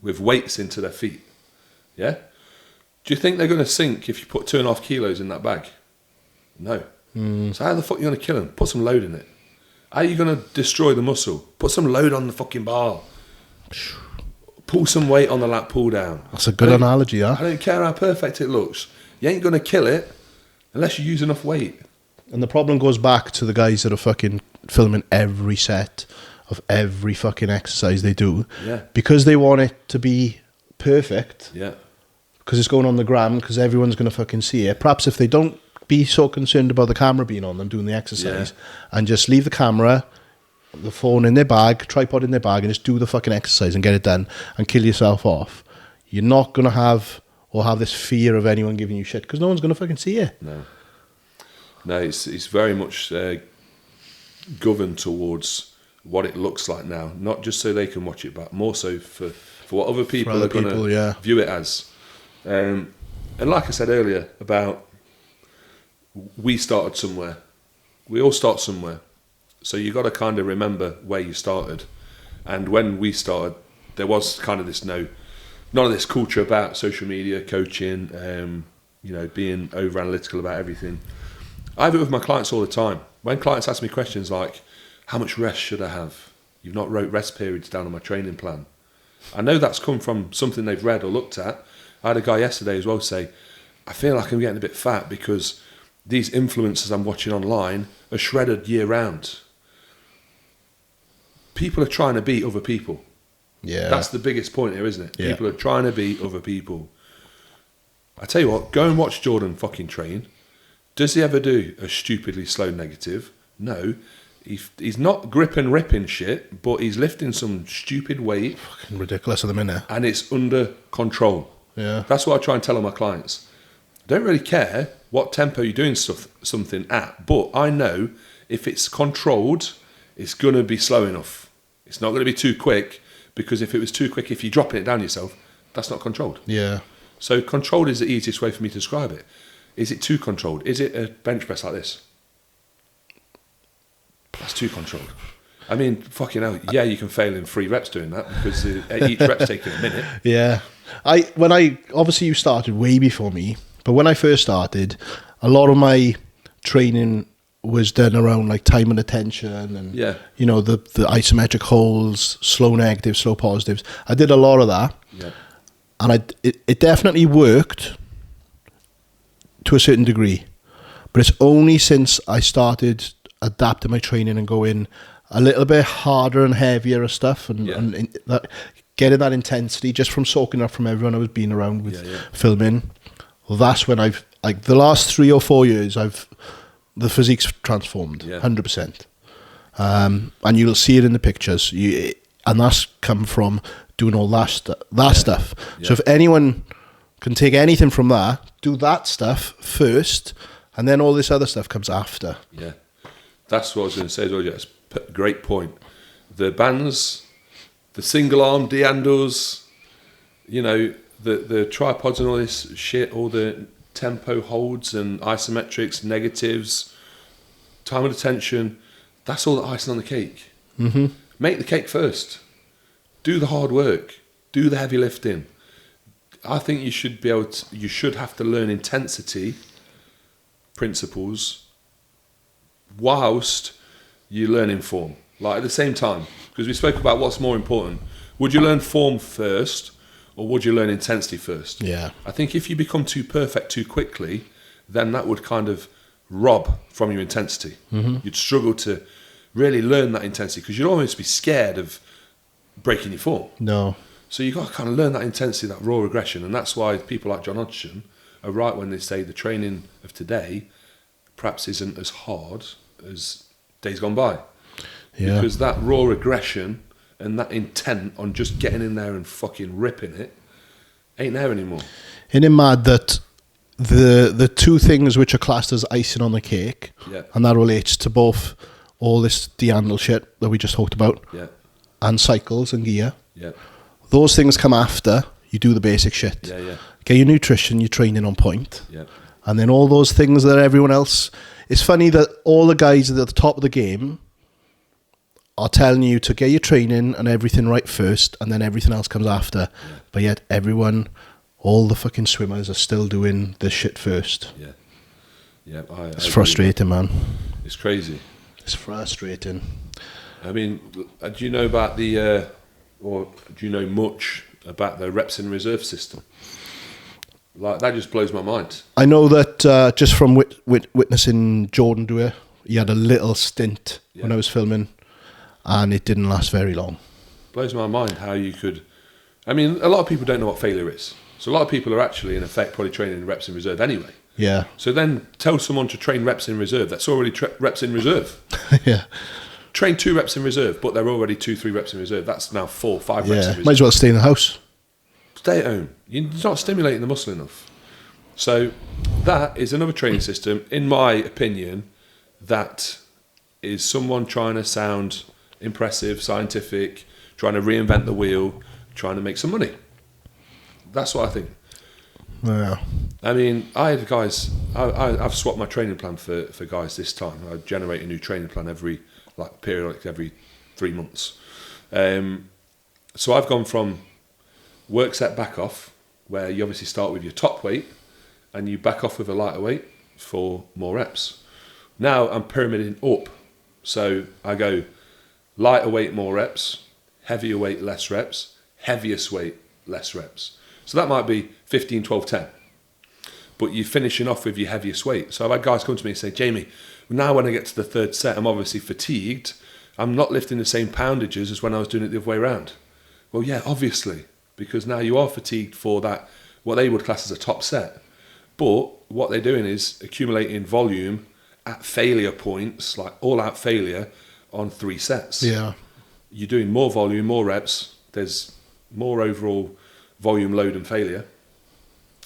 with weights into their feet. Yeah? Do you think they're going to sink if you put 2.5 kilos in that bag? No. So how the fuck are you going to kill them? Put some load in it. How are you going to destroy the muscle? Put some load on the fucking bar. Pull some weight on the lat pull down. That's a good analogy, huh? I don't care how perfect it looks. You ain't going to kill it unless you use enough weight. And the problem goes back to the guys that are fucking filming every set of every fucking exercise they do. Yeah. Because they want it to be perfect. Yeah. Because it's going on the gram, because everyone's going to fucking see it. Perhaps if they don't be so concerned about the camera being on them doing the exercise, and just leave the camera, the phone in their bag, tripod in their bag, and just do the fucking exercise and get it done and kill yourself off, you're not going to have this fear of anyone giving you shit, because no one's going to fucking see it. No, it's very much governed towards what it looks like now, not just so they can watch it back, more so for what other people are going to view it as. And like I said earlier about we started somewhere, we all start somewhere, So you got to kind of remember where you started. And when we started, there was kind of none of this culture about social media, coaching, being over analytical about everything. I have it with my clients all the time. When clients ask me questions like, how much rest should I have? You've not wrote rest periods down on my training plan. I know that's come from something they've read or looked at. I had a guy yesterday as well say, I feel like I'm getting a bit fat because these influencers I'm watching online are shredded year round. People are trying to beat other people. Yeah. That's the biggest point here, isn't it? Yeah. People are trying to beat other people. I tell you what, go and watch Jordan fucking train. Does he ever do a stupidly slow negative? No. He's not grip and ripping shit, but he's lifting some stupid weight. Fucking ridiculous at the minute. And it's under control. Yeah. That's what I try and tell all my clients. I don't really care what tempo you're doing something at, but I know if it's controlled, it's going to be slow enough. It's not going to be too quick, because if it was too quick, if you're dropping it down yourself, that's not controlled. Yeah. So controlled is the easiest way for me to describe it. Is it too controlled? Is it a bench press like this? That's too controlled. I mean, fucking hell, yeah, you can fail in 3 reps doing that, because each rep's taking a minute. Yeah. Obviously you started way before me, but when I first started, a lot of my training was done around like time and attention and, Yeah. the isometric holds, slow negatives, slow positives. I did a lot of that. Yeah. And it definitely worked to a certain degree. But it's only since I started adapting my training and going a little bit harder and heavier and stuff and getting that intensity just from soaking up from everyone I was being around with filming. Well, that's when I've, like, the last 3 or 4 years, the physique's transformed, 100%. And you'll see it in the pictures. And that's come from doing all that stuff. Yeah. So if anyone can take anything from that, do that stuff first, and then all this other stuff comes after. Yeah. That's what I was going to say as well. That's a great point. The bands, the single arm deandos, the tripods and all this shit, all the tempo holds and isometrics, negatives, time and attention, that's all the icing on the cake. Mm-hmm. Make the cake first. Do the hard work. Do the heavy lifting. I think you should have to learn intensity principles whilst you learn form. Like at the same time, because we spoke about what's more important. Would you learn form first, or would you learn intensity first? Yeah. I think if you become too perfect too quickly, then that would kind of rob from your intensity. Mm-hmm. You'd struggle to really learn that intensity, because you'd almost be scared of breaking your form. No. So you've got to kind of learn that intensity, that raw aggression. And that's why people like John Hodgson are right when they say the training of today perhaps isn't as hard as days gone by. Yeah. Because that raw aggression and that intent on just getting in there and fucking ripping it ain't there anymore. Isn't it mad that the two things which are classed as icing on the cake, and that relates to both all this deandle shit that we just talked about, and cycles and gear, those things come after you do the basic shit. Get your nutrition, your training on point, and then all those things that everyone else... It's funny that all the guys at the top of the game are telling you to get your training and everything right first, and then everything else comes after. But yet everyone, all the fucking swimmers are still doing this shit first. It's frustrating, man. It's crazy. It's frustrating. I mean, do you know about or do you know much about the reps in reserve system? Like, that just blows my mind. I know that just from witnessing Jordan do it, he had a little stint when I was filming, and it didn't last very long. Blows my mind how you could... I mean, a lot of people don't know what failure is. So a lot of people are actually, in effect, probably training reps in reserve anyway. Yeah. So then tell someone to train reps in reserve. That's already reps in reserve. Train 2 reps in reserve, but they're already 2-3 reps in reserve. That's now 4-5 reps in reserve. Might as well stay in the house. Stay at home. You're not stimulating the muscle enough. So that is another training system, in my opinion, that is someone trying to sound impressive, scientific, trying to reinvent the wheel, trying to make some money. That's what I think. Yeah. I mean, I had guys... I've swapped my training plan for guys this time. I generate a new training plan every like periodic every 3 months. So I've gone from work set back off, where you obviously start with your top weight and you back off with a lighter weight for more reps. Now I'm pyramiding up. So I go lighter weight, more reps, heavier weight, less reps, heaviest weight, less reps. So that might be 15, 12, 10. But you're finishing off with your heaviest weight. So I've had guys come to me and say, Jamie, now when I get to the third set, I'm obviously fatigued. I'm not lifting the same poundages as when I was doing it the other way around. Well, yeah, obviously, because now you are fatigued for that, what they would class as a top set. But what they're doing is accumulating volume at failure points, like all-out failure, on 3 sets. Yeah. You're doing more volume, more reps. There's more overall volume, load, and failure.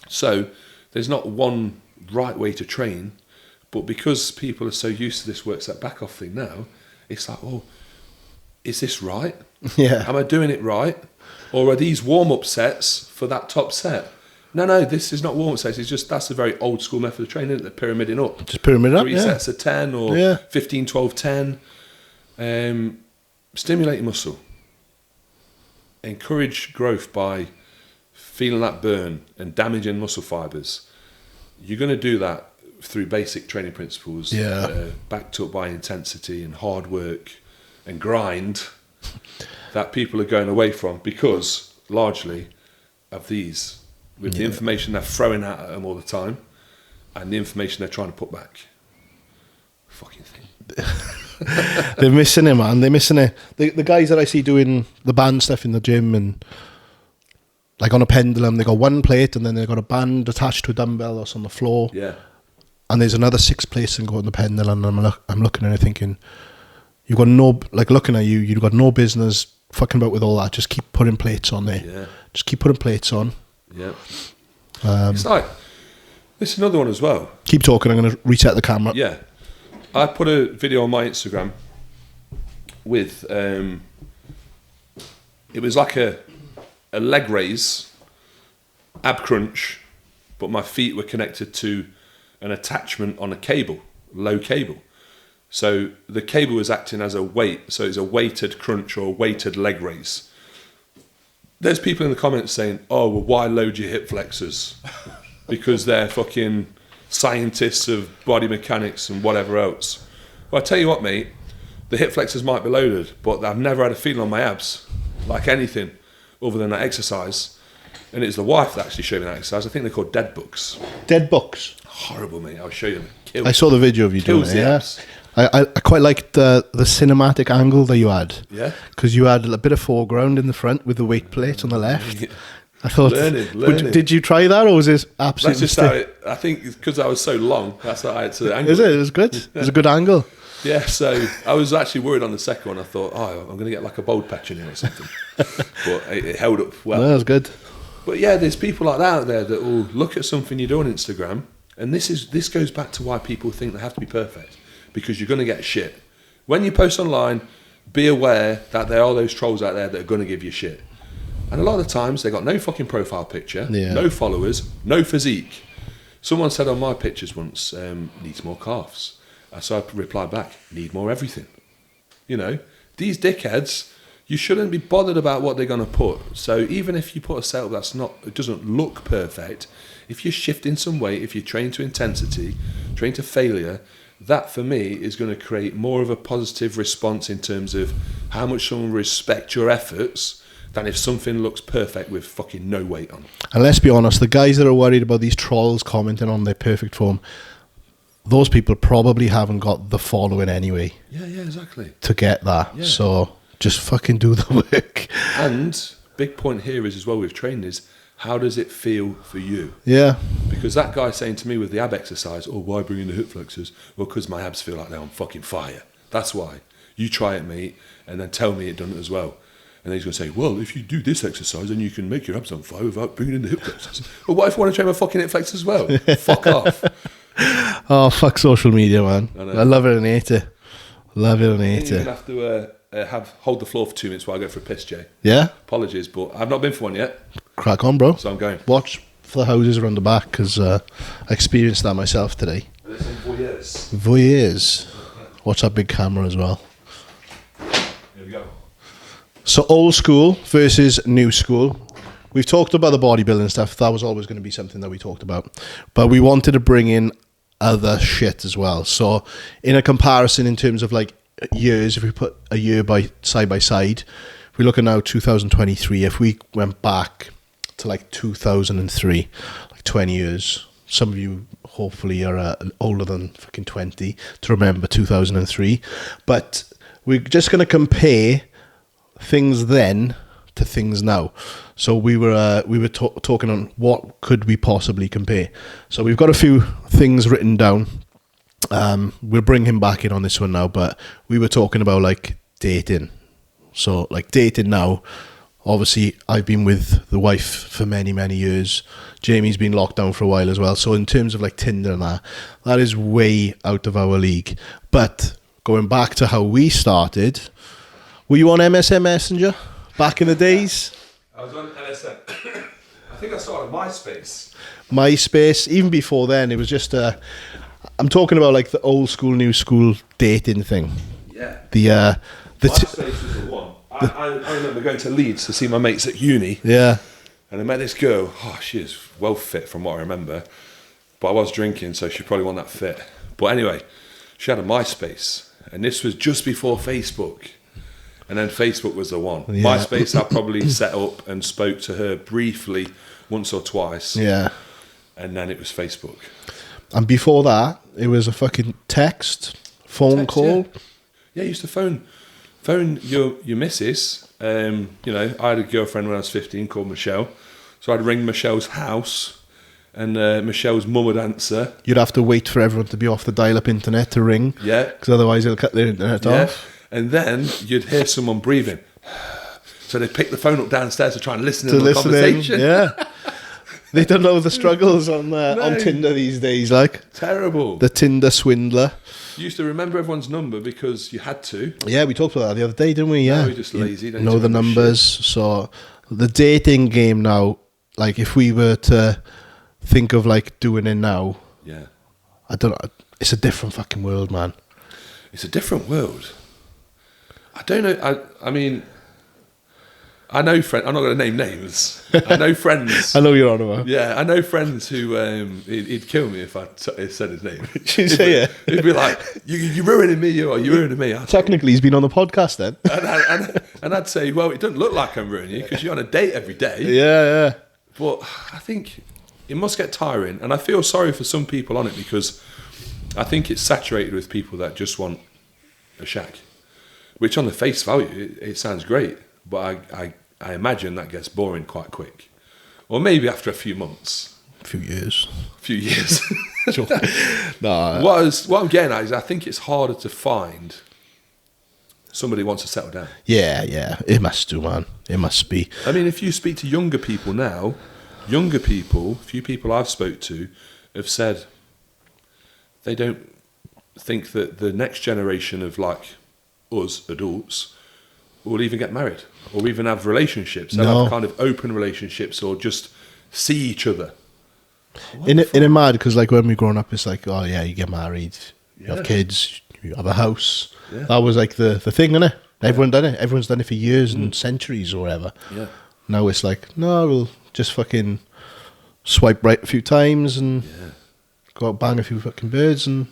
So there's not one right way to train, but because people are so used to this work set back off thing now, it's like, oh, is this right? Yeah. Am I doing it right? Or are these warm-up sets for that top set? No, this is not warm-up sets. It's just, that's a very old school method of training, the pyramiding up. Just pyramid up, 3 sets of 10 or 15, 12, 10. Stimulate muscle. Encourage growth by feeling that burn and damaging muscle fibers. You're going to do that through basic training principles, backed up by intensity and hard work and grind that people are going away from because largely of these, with the information they're throwing at them all the time and the information they're trying to put back. Fucking thing. They're missing it, man. They're missing it. The guys that I see doing the band stuff in the gym and like on a pendulum, they got one plate and then they got a band attached to a dumbbell that's on the floor. Yeah. And there's another 6 plates and go on the pendulum, and I'm looking at it thinking, you've got no, like looking at you, you've got no business fucking about with all that. Just keep putting plates on there. Yeah. Just keep putting plates on. Yeah. It's like, this is another one as well. Keep talking, I'm going to reset the camera. Yeah. I put a video on my Instagram with, it was like a leg raise, ab crunch, but my feet were connected to an attachment on a cable, low cable. So the cable was acting as a weight, so it's a weighted crunch or a weighted leg raise. There's people in the comments saying, oh, well, why load your hip flexors? Because they're fucking scientists of body mechanics and whatever else. Well, I tell you what, mate, the hip flexors might be loaded, but I've never had a feeling on my abs, like anything, other than that exercise. And it's the wife that actually showed me that exercise. I think they're called dead bugs. Dead bugs? Horrible, mate. I'll show you. I saw the video of you doing it, yeah. I quite liked the cinematic angle that you had. Yeah. Because you had a bit of foreground in the front with the weight plate on the left. Yeah. I thought, learning. Did you try that, or was this absolutely? That's just how it, I think because I was so long, that's how I had to angle. Is it? It was good. It was a good angle. Yeah, so I was actually worried on the second one. I thought, oh, I'm going to get like a bold patch in here or something. But it held up well. No, that was good. But yeah, there's people like that out there that will look at something you do on Instagram, and this goes back to why people think they have to be perfect, because you're going to get shit. When you post online, be aware that there are those trolls out there that are going to give you shit. And a lot of the times, they got no fucking profile picture, no followers, no physique. Someone said on my pictures once, needs more calves. So I replied back, need more everything. You know, these dickheads, you shouldn't be bothered about what they're going to put. So even if you put a setup it doesn't look perfect, if you're shifting some weight, if you're trained to intensity, trained to failure, that for me is going to create more of a positive response in terms of how much someone respects your efforts than if something looks perfect with fucking no weight on. And let's be honest, the guys that are worried about these trolls commenting on their perfect form, those people probably haven't got the following anyway. Yeah, exactly. To get that. Yeah. So just fucking do the work. And big point here is as well with training is, how does it feel for you? Yeah. Because that guy saying to me with the ab exercise, oh, why bring in the hip flexors? Well, because my abs feel like they're on fucking fire. That's why. You try it, mate, and then tell me it done it as well. And then he's going to say, well, if you do this exercise, then you can make your abs on fire without bringing in the hip flexors. Well, what if I want to train my fucking hip flexors as well? Fuck off. Oh, fuck social media, man. I love it and hate it. Love it and hate it. You're going to have to hold the floor for 2 minutes while I go for a piss, Jay. Yeah? Apologies, but I've not been for one yet. Crack on, bro. So I'm going. Watch for the houses around the back, because I experienced that myself today. Voyeurs. Voyeurs. Watch that big camera as well. So old school versus new school. We've talked about the bodybuilding stuff. That was always going to be something that we talked about. But we wanted to bring in other shit as well. So in a comparison in terms of like years, if we put a year by side, we're looking now 2023. If we went back to like 2003, like 20 years, some of you hopefully are older than fucking 20 to remember 2003. But we're just going to compare things then to things now. So we were talking on what could we possibly compare. So we've got a few things written down. We'll bring him back in on this one now, but we were talking about like dating. So like dating now, obviously I've been with the wife for many, many years. Jamie's been locked down for a while as well. So in terms of like Tinder and that is way out of our league. But going back to how we started, were you on MSN Messenger back in the days? I was on MSN. I think I started MySpace. MySpace, even before then, it was just I'm talking about like the old school, new school dating thing. Yeah. MySpace was the one. I remember going to Leeds to see my mates at uni. Yeah. And I met this girl. Oh, she is well fit from what I remember. But I was drinking, so she probably wasn't that fit. But anyway, she had a MySpace. And this was just before Facebook. And then Facebook was the one. Yeah. MySpace, I probably set up and spoke to her briefly once or twice. Yeah. And then it was Facebook. And before that, it was a fucking phone call. Yeah, I used to phone your missus. You know, I had a girlfriend when I was 15 called Michelle. So I'd ring Michelle's house and Michelle's mum would answer. You'd have to wait for everyone to be off the dial-up internet to ring. Yeah. Because otherwise they'll cut their internet off. And then you'd hear someone breathing. So they'd pick the phone up downstairs to try and listen to the conversation. Yeah. They don't know the struggles on Tinder these days, like. Terrible. The Tinder swindler. You used to remember everyone's number because you had to. Yeah, we talked about that the other day, didn't we? Yeah. No, we're just lazy. You know the numbers. Shit. So the dating game now, like if we were to think of like doing it now, yeah, I don't know. It's a different fucking world, man. It's a different world. I don't know. I mean, I know friends. I'm not going to name names. I know friends. I know you're on about. Yeah, I know friends who he'd kill me if I said his name. He'd be like, "You're ruining me. You're ruining me." Technically, he's been on the podcast then. And I'd say, "Well, it doesn't look like I'm ruining you because you're on a date every day." Yeah. But I think it must get tiring, and I feel sorry for some people on it because I think it's saturated with people that just want a shack, which on the face value it sounds great, but I imagine that gets boring quite quick, or maybe after a few months, a few years. Sure. No. What I'm getting at is I think it's harder to find somebody who wants to settle down. Yeah, it must do, man. It must be. I mean, if you speak to younger people now, a few people I've spoke to have said they don't think that the next generation of like us adults will even get married or even have relationships. They'll have kind of open relationships or just see each other. In it mad because like when we growing up, it's like, oh yeah, you get married, you have kids, you have a house. Yeah. That was like the thing, innit? Everyone done it. Everyone's done it for years and centuries or whatever. Yeah. Now it's like, no, we'll just fucking swipe right a few times and go out bang a few fucking birds and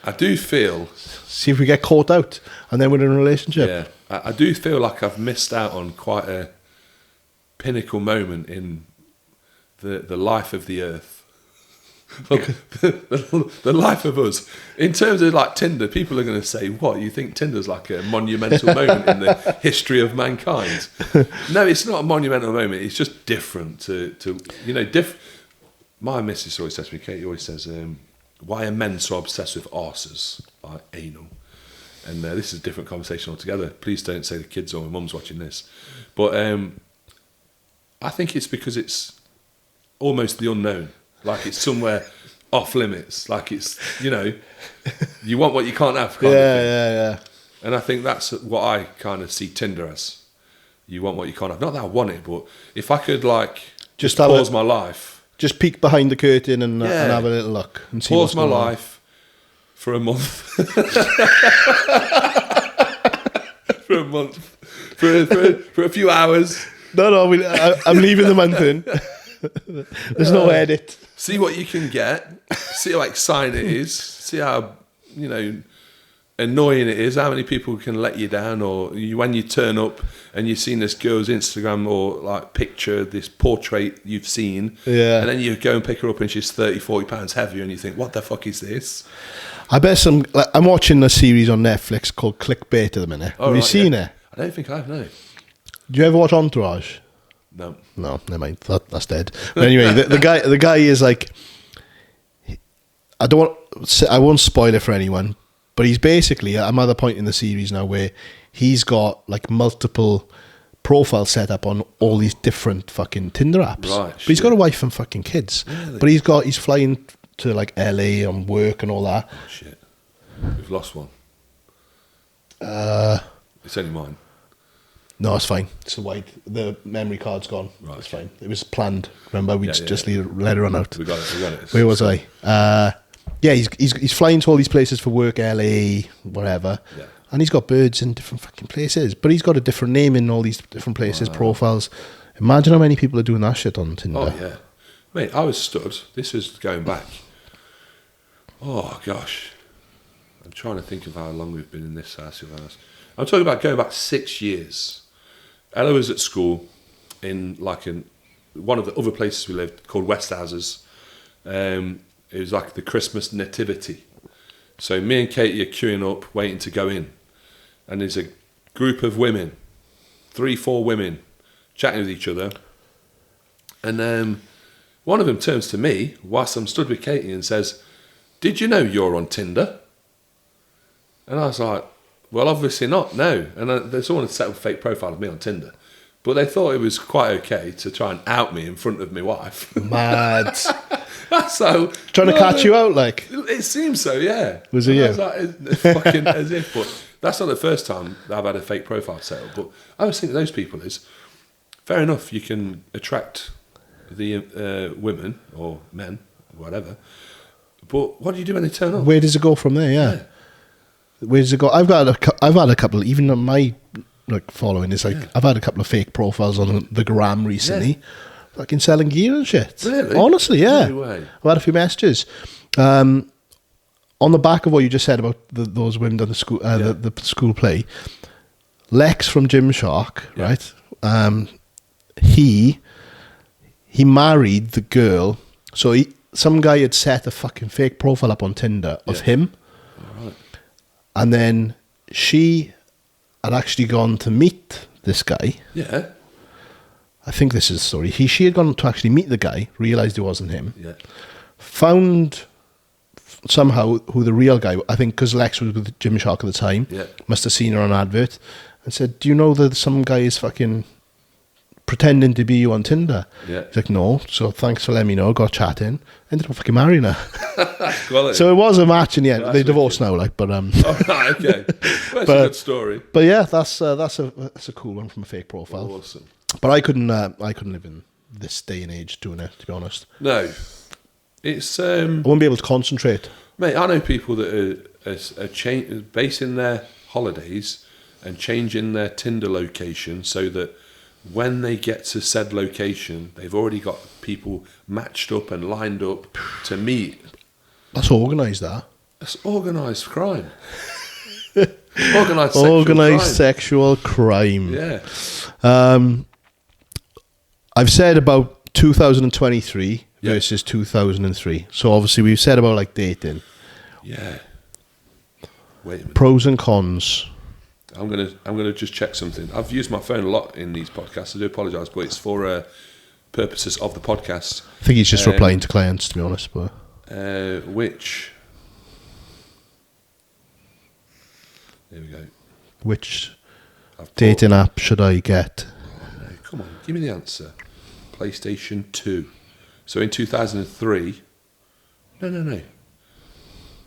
I do feel see if we get caught out and then we're in a relationship. Yeah. I do feel like I've missed out on quite a pinnacle moment in the life of the earth. the life of us. In terms of like Tinder, people are going to say, what, you think Tinder's like a monumental moment in the history of mankind? No, it's not a monumental moment. It's just different to you know, my missus always says to me, Katie always says, why are men so obsessed with arses, like anal? And this is a different conversation altogether. Please don't say the kids or my mum's watching this. But I think it's because it's almost the unknown. Like it's somewhere off limits. Like it's, you know, you want what you can't have. Yeah. And I think that's what I kind of see Tinder as. You want what you can't have. Not that I want it, but if I could like just pause my life. Just peek behind the curtain and have a little look. And see pause my life for a month. For for a month, for a few hours. No, I'm leaving the month in. There's no edit. See what you can get. See how exciting it is. See how, annoying it is. How many people can let you down, or when you turn up and you've seen this girl's Instagram or like picture, this portrait you've seen, and then you go and pick her up and she's 30-40 pounds heavier, and you think, what the fuck is this? I bet I'm watching a series on Netflix called Clickbait at the minute. Have you seen it? I don't think I have, no. Do you ever watch Entourage? No, never mind. That's dead. But anyway, the guy is like, I won't spoil it for anyone, but he's basically, I'm at the point in the series now where he's got like multiple profiles set up on all these different fucking Tinder apps. Right, but he's got a wife and fucking kids. Really? But he's flying to like LA on work and all that. Oh shit, we've lost one. It's only mine. No, it's fine. It's the memory card's gone. Right, it's fine. It was planned. Remember, we just let it run out. We got it. Where was I? He's flying to all these places for work, LA, whatever. Yeah. And he's got birds in different fucking places. But he's got a different name in all these different places, profiles. Imagine how many people are doing that shit on Tinder. Oh, yeah. Mate, I was stood. This was going back. Oh, gosh. I'm trying to think of how long we've been in this house of ours. I'm talking about going back 6 years. Ella was at school in one of the other places we lived called West Houses. It was like the Christmas nativity. So me and Katie are queuing up, waiting to go in. And there's a group of women, 3-4 women, chatting with each other. And one of them turns to me, whilst I'm stood with Katie, and says, "Did you know you're on Tinder?" And I was like, well, obviously not, no. And someone had set up a fake profile of me on Tinder. But they thought it was quite okay to try and out me in front of my wife. Mad. So trying to catch you out, like? It seems so, yeah. Was it you? I was like, fucking as if. But that's not the first time I've had a fake profile set up. But I always think those people is, fair enough, you can attract the women or men, whatever. But what do you do when they turn up? Where does it go from there, yeah. Where does it go? I've had a couple, even on my following, it's like, I've had a couple of fake profiles on the gram recently, fucking selling gear and shit. Really? Honestly, yeah. No way. I've had a few messages. On the back of what you just said about those women on the school, the school play, Lex from Gymshark, right? He married the girl, so some guy had set a fucking fake profile up on Tinder of him. All right. And then she had actually gone to meet this guy. Yeah. I think this is the story. She had gone to actually meet the guy, realised it wasn't him. Yeah. Found somehow who the real guy, I think because Lex was with Gymshark at the time, must have seen her on an advert, and said, "Do you know that some guy is fucking pretending to be you on Tinder?" Yeah. He's like, "No." So thanks for letting me know. Got chatting. Ended up fucking marrying her. So it was a match in the end. They divorced now, but Oh, right, okay. Well, it's a good story. But yeah, that's a cool one from a fake profile. Awesome. But I couldn't live in this day and age doing it, to be honest. No, it's I wouldn't be able to concentrate. Mate, I know people that are basing their holidays and changing their Tinder location so that when they get to said location, they've already got people matched up and lined up to meet. That's organised, that. That's organised crime. Organised sexual crime. Yeah. I've said about 2023 versus 2003. So obviously we've said about like dating. Yeah. Wait a minute. Pros and cons. I'm gonna just check something. I've used my phone a lot in these podcasts. I do apologise, but it's for purposes of the podcast. I think he's just replying to clients, to be honest. But which? There we go. Which dating app should I get? Oh, no, come on, give me the answer. PlayStation 2. So in 2003. No.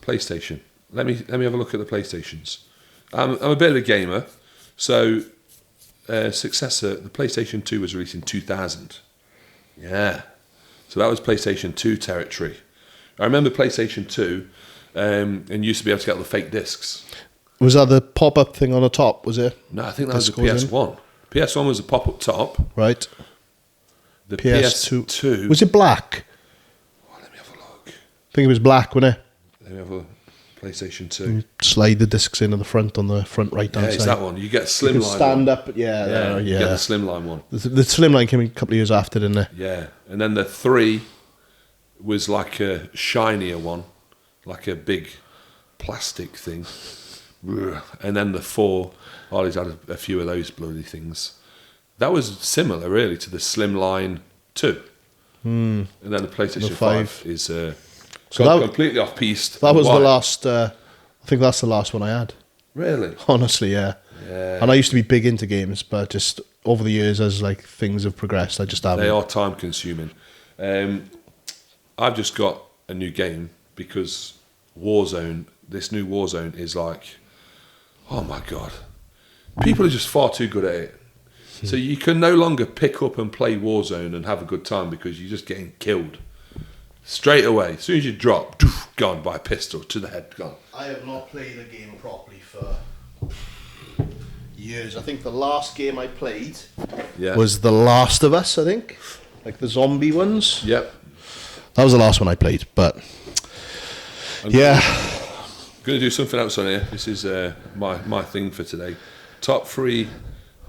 PlayStation. Let me have a look at the PlayStations. I'm a bit of a gamer, so successor, the PlayStation 2 was released in 2000. Yeah, so that was PlayStation 2 territory. I remember PlayStation 2, and used to be able to get all the fake discs. Was that the pop-up thing on the top, was it? No, I think that was the This goes in? PS1. PS1 was a pop-up top. Right. The PS2. PS2... Was it black? Oh, let me have a look. I think it was black, wasn't it? Let me have a PlayStation 2. Slide the discs in on the front right hand Yeah, side. it's that one. You get a You can slimline stand one. up, yeah. You get the slimline one. The slimline came a couple of years after, didn't it? Yeah. And then the 3 was like a shinier one. Like a big plastic thing. And then the 4, Ollie's had a few of those bloody things. That was similar, really, to the Slimline 2. And then the PlayStation 5 is So completely off-piste. That was the last, I think that's the last one I had. Really? Honestly, yeah. And I used to be big into games, but just over the years, as like things have progressed, I just haven't. They are time-consuming. I've just got a new game because Warzone, this new Warzone is like, oh my God. People are just far too good at it. So you can no longer pick up and play Warzone and have a good time because you're just getting killed. Straight away. As soon as you drop, doof, gone by a pistol to the head, gone. I have not played a game properly for years. I think the last game I played was The Last of Us, I think. Like the zombie ones. Yep. That was the last one I played, but I'm going to do something else on here. This is my thing for today. Top 3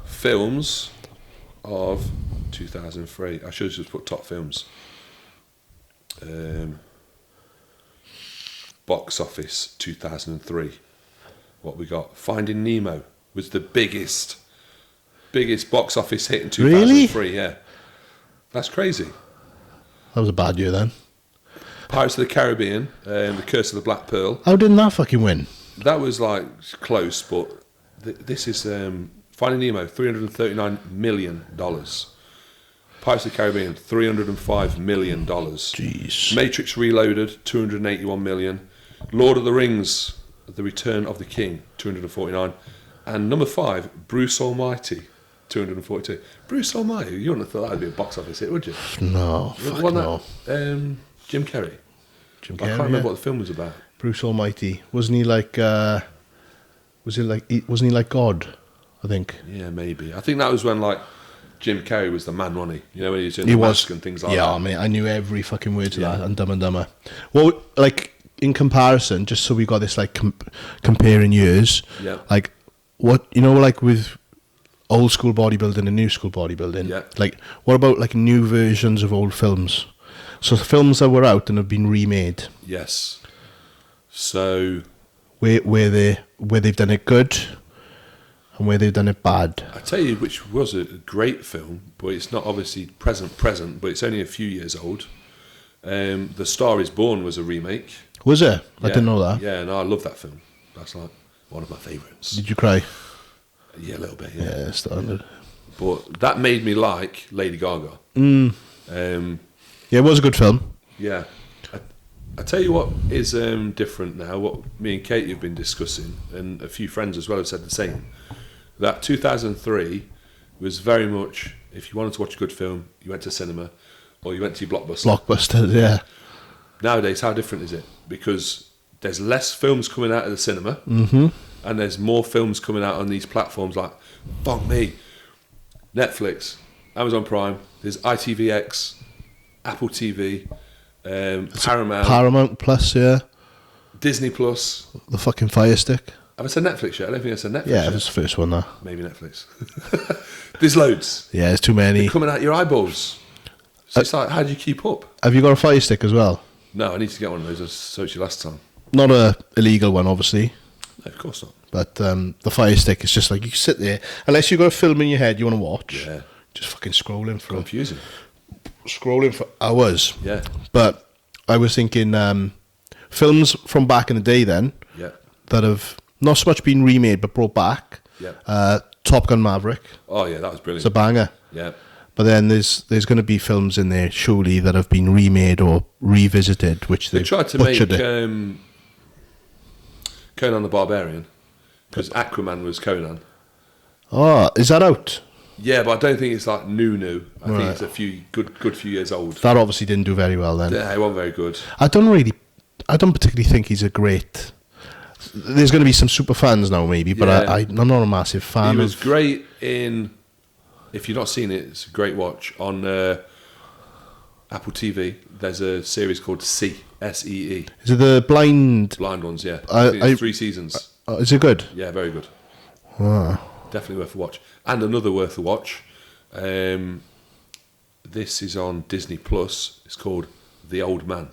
films of 2003. I should have just put top films. Box office 2003. What we got? Finding Nemo was the biggest box office hit in 2003. Really? Yeah, that's crazy. That was a bad year then. Pirates of the Caribbean, The Curse of the Black Pearl. How didn't that fucking win? That was like close, but this is Finding Nemo, $339 million. Pirates of the Caribbean, $305 million. Jeez. Matrix Reloaded, $281 million. Lord of the Rings, The Return of the King, $249. And number 5, Bruce Almighty, $242. Bruce Almighty, you wouldn't have thought that would be a box office hit, would you? No, fuck no. Jim Carrey. Jim Carrey, I can't remember what the film was about. Bruce Almighty. Wasn't he like God, I think? Yeah, maybe. I think that was when like Jim Carrey was the man, wasn't he? You know, when he was in the mask and things like that. Yeah, mate, I knew every fucking word to that and Dumb and Dumber. Well, like in comparison, just so we got this like comparing years. Yeah. Like what, you know, like with old school bodybuilding and new school bodybuilding. Yeah. Like what about like new versions of old films? So films that were out and have been remade. Yes. So where they've done it good and where they've done it bad. I tell you which was a great film, but it's not obviously present, but it's only a few years old. The Star Is Born was a remake. Was it? I didn't know that. Yeah, no, I love that film. That's like one of my favourites. Did you cry? Yeah, a little bit. Yeah, standard. But that made me like Lady Gaga. Yeah, it was a good film. Yeah. I tell you what is different now, what me and Katie have been discussing, and a few friends as well have said the same, that 2003 was very much, if you wanted to watch a good film, you went to cinema, or you went to your Blockbuster. Blockbusters, yeah. Nowadays, how different is it? Because there's less films coming out of the cinema, and there's more films coming out on these platforms like, fuck me, Netflix, Amazon Prime, there's ITVX, Apple TV, Paramount Plus, yeah. Disney Plus. The fucking Fire Stick. Have I said Netflix yet? I don't think I said Netflix Yeah, yet. it was the first one, though. Maybe Netflix. There's loads. Yeah, there's too many. They're coming out your eyeballs. So it's like, how do you keep up? Have you got a Fire Stick as well? No, I need to get one of those. I told you last time. Not a illegal one, obviously. No, of course not. But the Fire Stick is just like, you sit there, unless you've got a film in your head you want to watch, just fucking scrolling for confusing. Scrolling for hours. Yeah. But I was thinking films from back in the day then that have not so much been remade but brought back. Yeah. Top Gun Maverick. Oh yeah, that was brilliant. It's a banger. Yeah. But then there's going to be films in there surely that have been remade or revisited, which they tried to make Conan the Barbarian, because Aquaman was Conan. Oh, is that out? Yeah, but I don't think it's like new. I think it's a few good few years old. That obviously didn't do very well then. Yeah, it wasn't very good. I don't particularly think he's a great there's going to be some super fans now, maybe, but Yeah. I'm not a massive fan. He was great in. If you've not seen it, it's a great watch on Apple TV. There's a series called SEE. Is it the blind? Blind ones, yeah. I It's 3 seasons. Is it good? Yeah, very good. Wow. Definitely worth a watch. And another worth a watch. This is on Disney Plus. It's called The Old Man.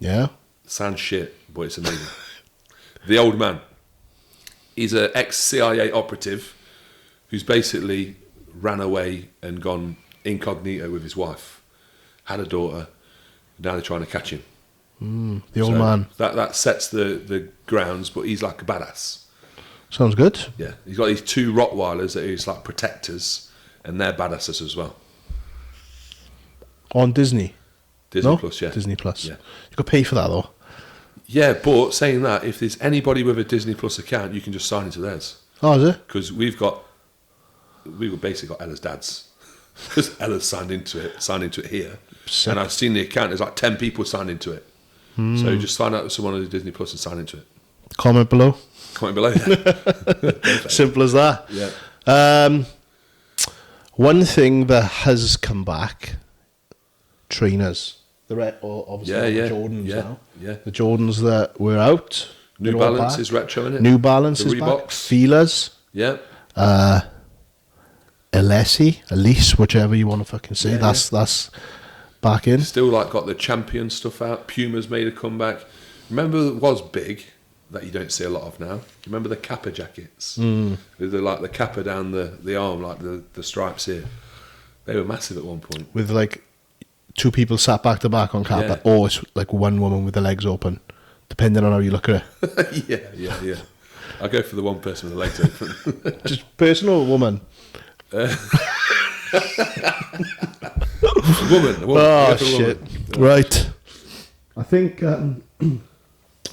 Yeah. Sounds shit, but it's amazing. The Old Man. He's an ex-CIA operative who's basically ran away and gone incognito with his wife. Had a daughter. Now they're trying to catch him. The old man. That sets the grounds, but he's like a badass. Sounds good. Yeah. He's got these 2 Rottweilers that he's like protectors, and they're badasses as well. On Disney. Disney Plus, yeah. Disney Plus. Yeah. You could pay for that though. Yeah, but saying that, if there's anybody with a Disney Plus account, you can just sign into theirs. Oh, is it? Because we've basically got Ella's dad's. Because Ella's signed into it here. Sick. And I've seen the account, there's like 10 people signed into it. So just sign out with someone on Disney Plus and sign into it. Comment below. Comment below, yeah. Simple as that. Yeah. One thing that has come back, trainers. Obviously Yeah, the Jordans yeah, now. yeah. The Jordans that were out. New they're all Balance back. is retro, isn't it? New Balance The is back. Reeboks. Feelers. Yeah. Elise, whichever you want to fucking say. Yeah, that's back in. Still like got the champion stuff out. Puma's made a comeback. Remember it was big that you don't see a lot of now. Remember the Kappa jackets? With the Kappa down the arm, like the stripes here. They were massive at one point. With like 2 people sat back to back on Kappa, Yeah. or it's like one woman with the legs open, depending on how you look at it. yeah. I go for the one person with the legs open. Just person or woman? Woman. Oh shit! Right. I think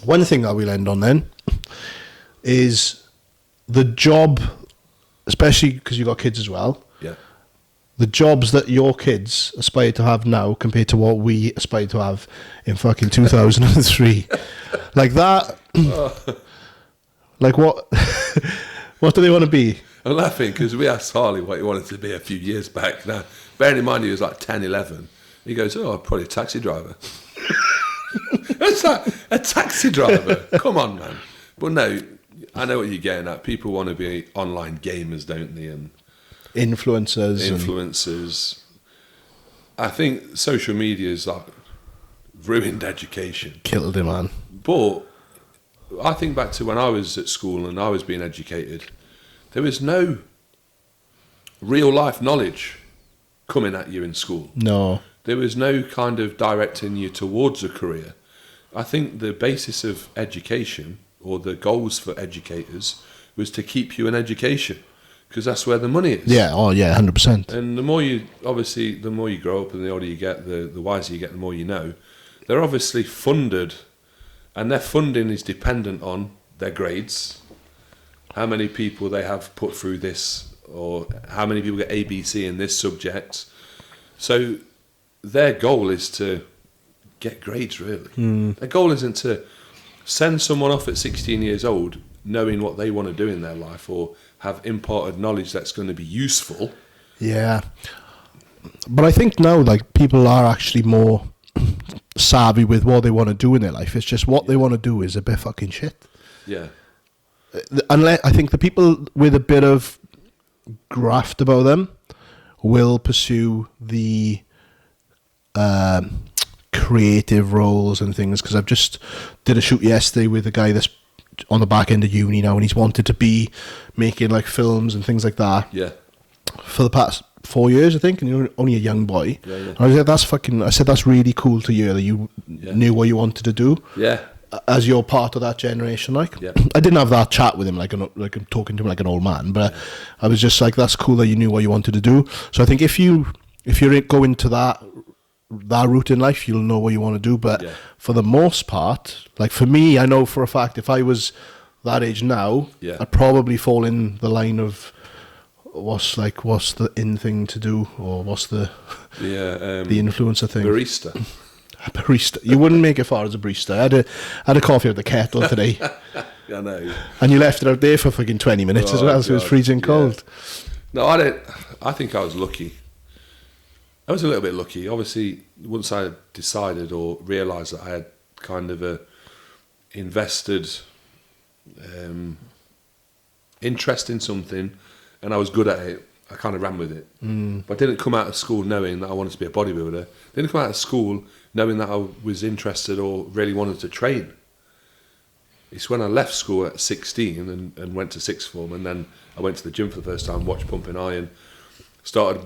one thing that we'll end on then is the job, especially because you got kids as well. Yeah. The jobs that your kids aspire to have now compared to what we aspire to have in fucking 2003. Like that. Like what? What do they want to be? I'm laughing because we asked Harley what he wanted to be a few years back. Now, bearing in mind he was like 10, 11. He goes, probably a taxi driver. It's like, a taxi driver? Come on, man. But no, I know what you're getting at. People want to be online gamers, don't they? And Influencers. I think social media is like ruined education. Killed him, man. But I think back to when I was at school and I was being educated. There was no real life knowledge coming at you in school. No. There was no kind of directing you towards a career. I think the basis of education, or the goals for educators, was to keep you in education, because that's where the money is. Yeah, 100%. And the more you grow up and the older you get, the wiser you get, the more you know. They're obviously funded, and their funding is dependent on their grades, how many people they have put through this, or how many people get ABC in this subject. So their goal is to get grades, really. Their goal isn't to send someone off at 16 years old knowing what they want to do in their life, or have imparted knowledge that's going to be useful. Yeah. But I think now, like, people are actually more savvy with what they want to do in their life. It's just what they want to do is a bit fucking shit. Yeah. Unless, I think the people with a bit of graft about them will pursue the creative roles and things, because I've just did a shoot yesterday with a guy that's on the back end of uni now, and he's wanted to be making like films and things like that Yeah. for the past 4 years, I think, and you're only a young boy. Yeah. And I said that's really cool to hear that you knew what you wanted to do. Yeah. As you're part of that generation, like. Yeah. I didn't have that chat with him like I'm talking to him like an old man, but I was just like, that's cool that you knew what you wanted to do. So I think if you're going to that route in life, you'll know what you want to do. But for the most part, like for me, I know for a fact if I was that age now, I'd probably fall in the line of what's the in thing to do, or what's the the influencer thing. Barista. A barista. You wouldn't make it far as a barista. I had a coffee out the kettle today. I know. And you left it out there for fucking 20 minutes as well, so it was freezing cold. No, I don't. I think I was lucky. I was a little bit lucky. Obviously, once I decided or realised that I had kind of invested interest in something and I was good at it, I kind of ran with it. But I didn't come out of school knowing that I wanted to be a bodybuilder. Didn't come out of school knowing that I was interested or really wanted to train. It's when I left school at 16 and went to sixth form, and then I went to the gym for the first time, watched Pumping Iron, started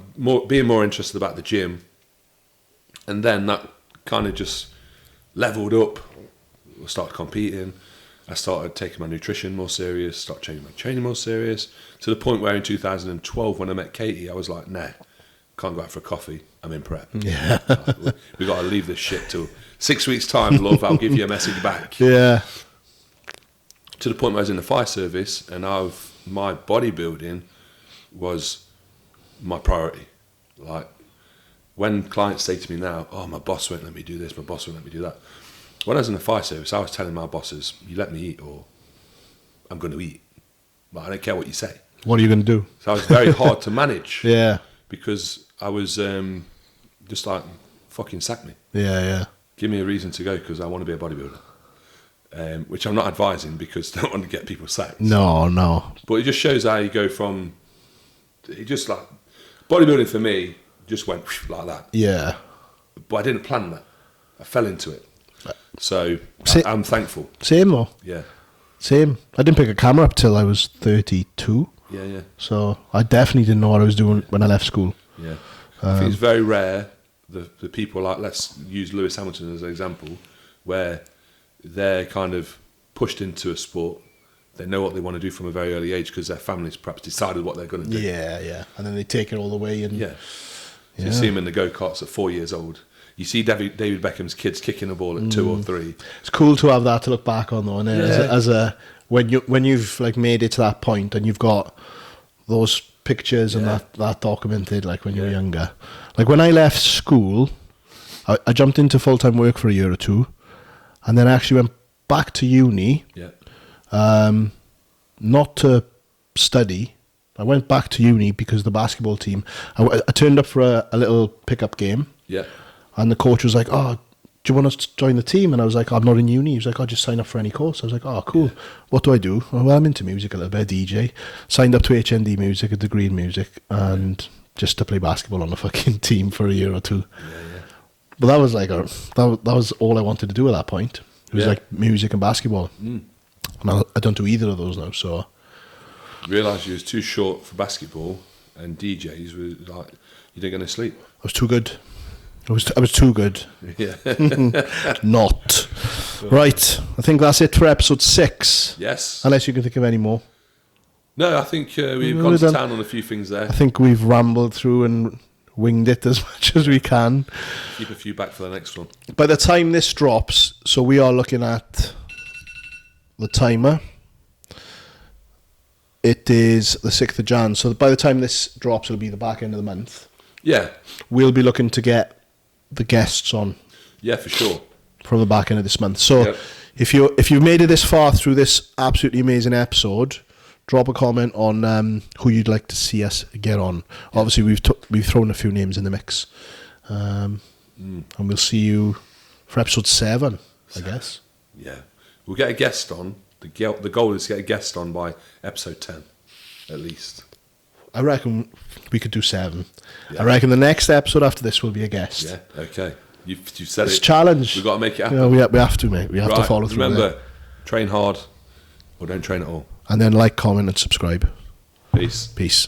being more interested about the gym, and then that kind of just leveled up. I started competing. I started taking my nutrition more serious, started changing my training more serious, to the point where in 2012 when I met Katie, I was like, nah, can't go out for a coffee, I'm in prep. Yeah. We got to leave this shit till 6 weeks time, love, I'll give you a message back. Yeah. To the point where I was in the fire service, and my bodybuilding was my priority. Like, when clients say to me now, oh, my boss won't let me do this, my boss won't let me do that. When I was in the fire service, I was telling my bosses, you let me eat or I'm going to eat. But I don't care what you say. What are you going to do? So I was very hard to manage. Yeah. Because I was just like, fucking sack me. Yeah. Give me a reason to go because I want to be a bodybuilder. Which I'm not advising because I don't want to get people sacked. No. But it just shows how you go from, it just like, bodybuilding for me just went like that. Yeah. But I didn't plan that. I fell into it. So I'm thankful. Same though. Yeah. Same. I didn't pick a camera up till I was 32. Yeah. So I definitely didn't know what I was doing when I left school. Yeah. I think it's very rare, the people like, let's use Lewis Hamilton as an example, where they're kind of pushed into a sport. They know what they want to do from a very early age because their families perhaps decided what they're going to do. Yeah. And then they take it all the way. And So you see them in the go-karts at 4 years old. You see David Beckham's kids kicking a ball at 2 or 3. It's cool to have that to look back on though, and when you've like made it to that point and you've got those pictures and that documented, like when you were younger. Like when I left school, I jumped into full-time work for a year or two, and then I actually went back to uni. Not to study. I went back to uni because the basketball team. I turned up for a little pickup game. Yeah. And the coach was like, oh, do you want us to join the team? And I was like, I'm not in uni. He was like, oh, just sign up for any course. I was like, oh, cool. What do I do? Well, I'm into music a little bit, DJ. Signed up to HND Music, a degree in music, and just to play basketball on the fucking team for a year or two. Yeah. But that was like, that was all I wanted to do at that point. It was like music and basketball. And I don't do either of those now, so. Realised you was too short for basketball, and DJs were like, you didn't go to sleep. I was too good. I was too good. Yeah. Not. Right. I think that's it for episode 6. Yes. Unless you can think of any more. No, I think we've gone to town on a few things there. I think we've rambled through and winged it as much as we can. Keep a few back for the next one. By the time this drops, so we are looking at the timer. It is the 6th of Jan. So by the time this drops, it'll be the back end of the month. Yeah. We'll be looking to get the guests on. Yeah, for sure. From the back end of this month. So if you've made it this far through this absolutely amazing episode, drop a comment on who you'd like to see us get on. Obviously, we've thrown a few names in the mix. And we'll see you for episode 7, I guess. Yeah. We'll get a guest on. The goal is to get a guest on by episode 10, at least. I reckon we could do 7. Yeah. I reckon the next episode after this will be a guest. Yeah, okay. You've said it's it. Challenge. We've got to make it happen. You know, we have to, mate. We have to follow through. Remember, train hard or don't train at all. And then like, comment, and subscribe. Peace. Peace.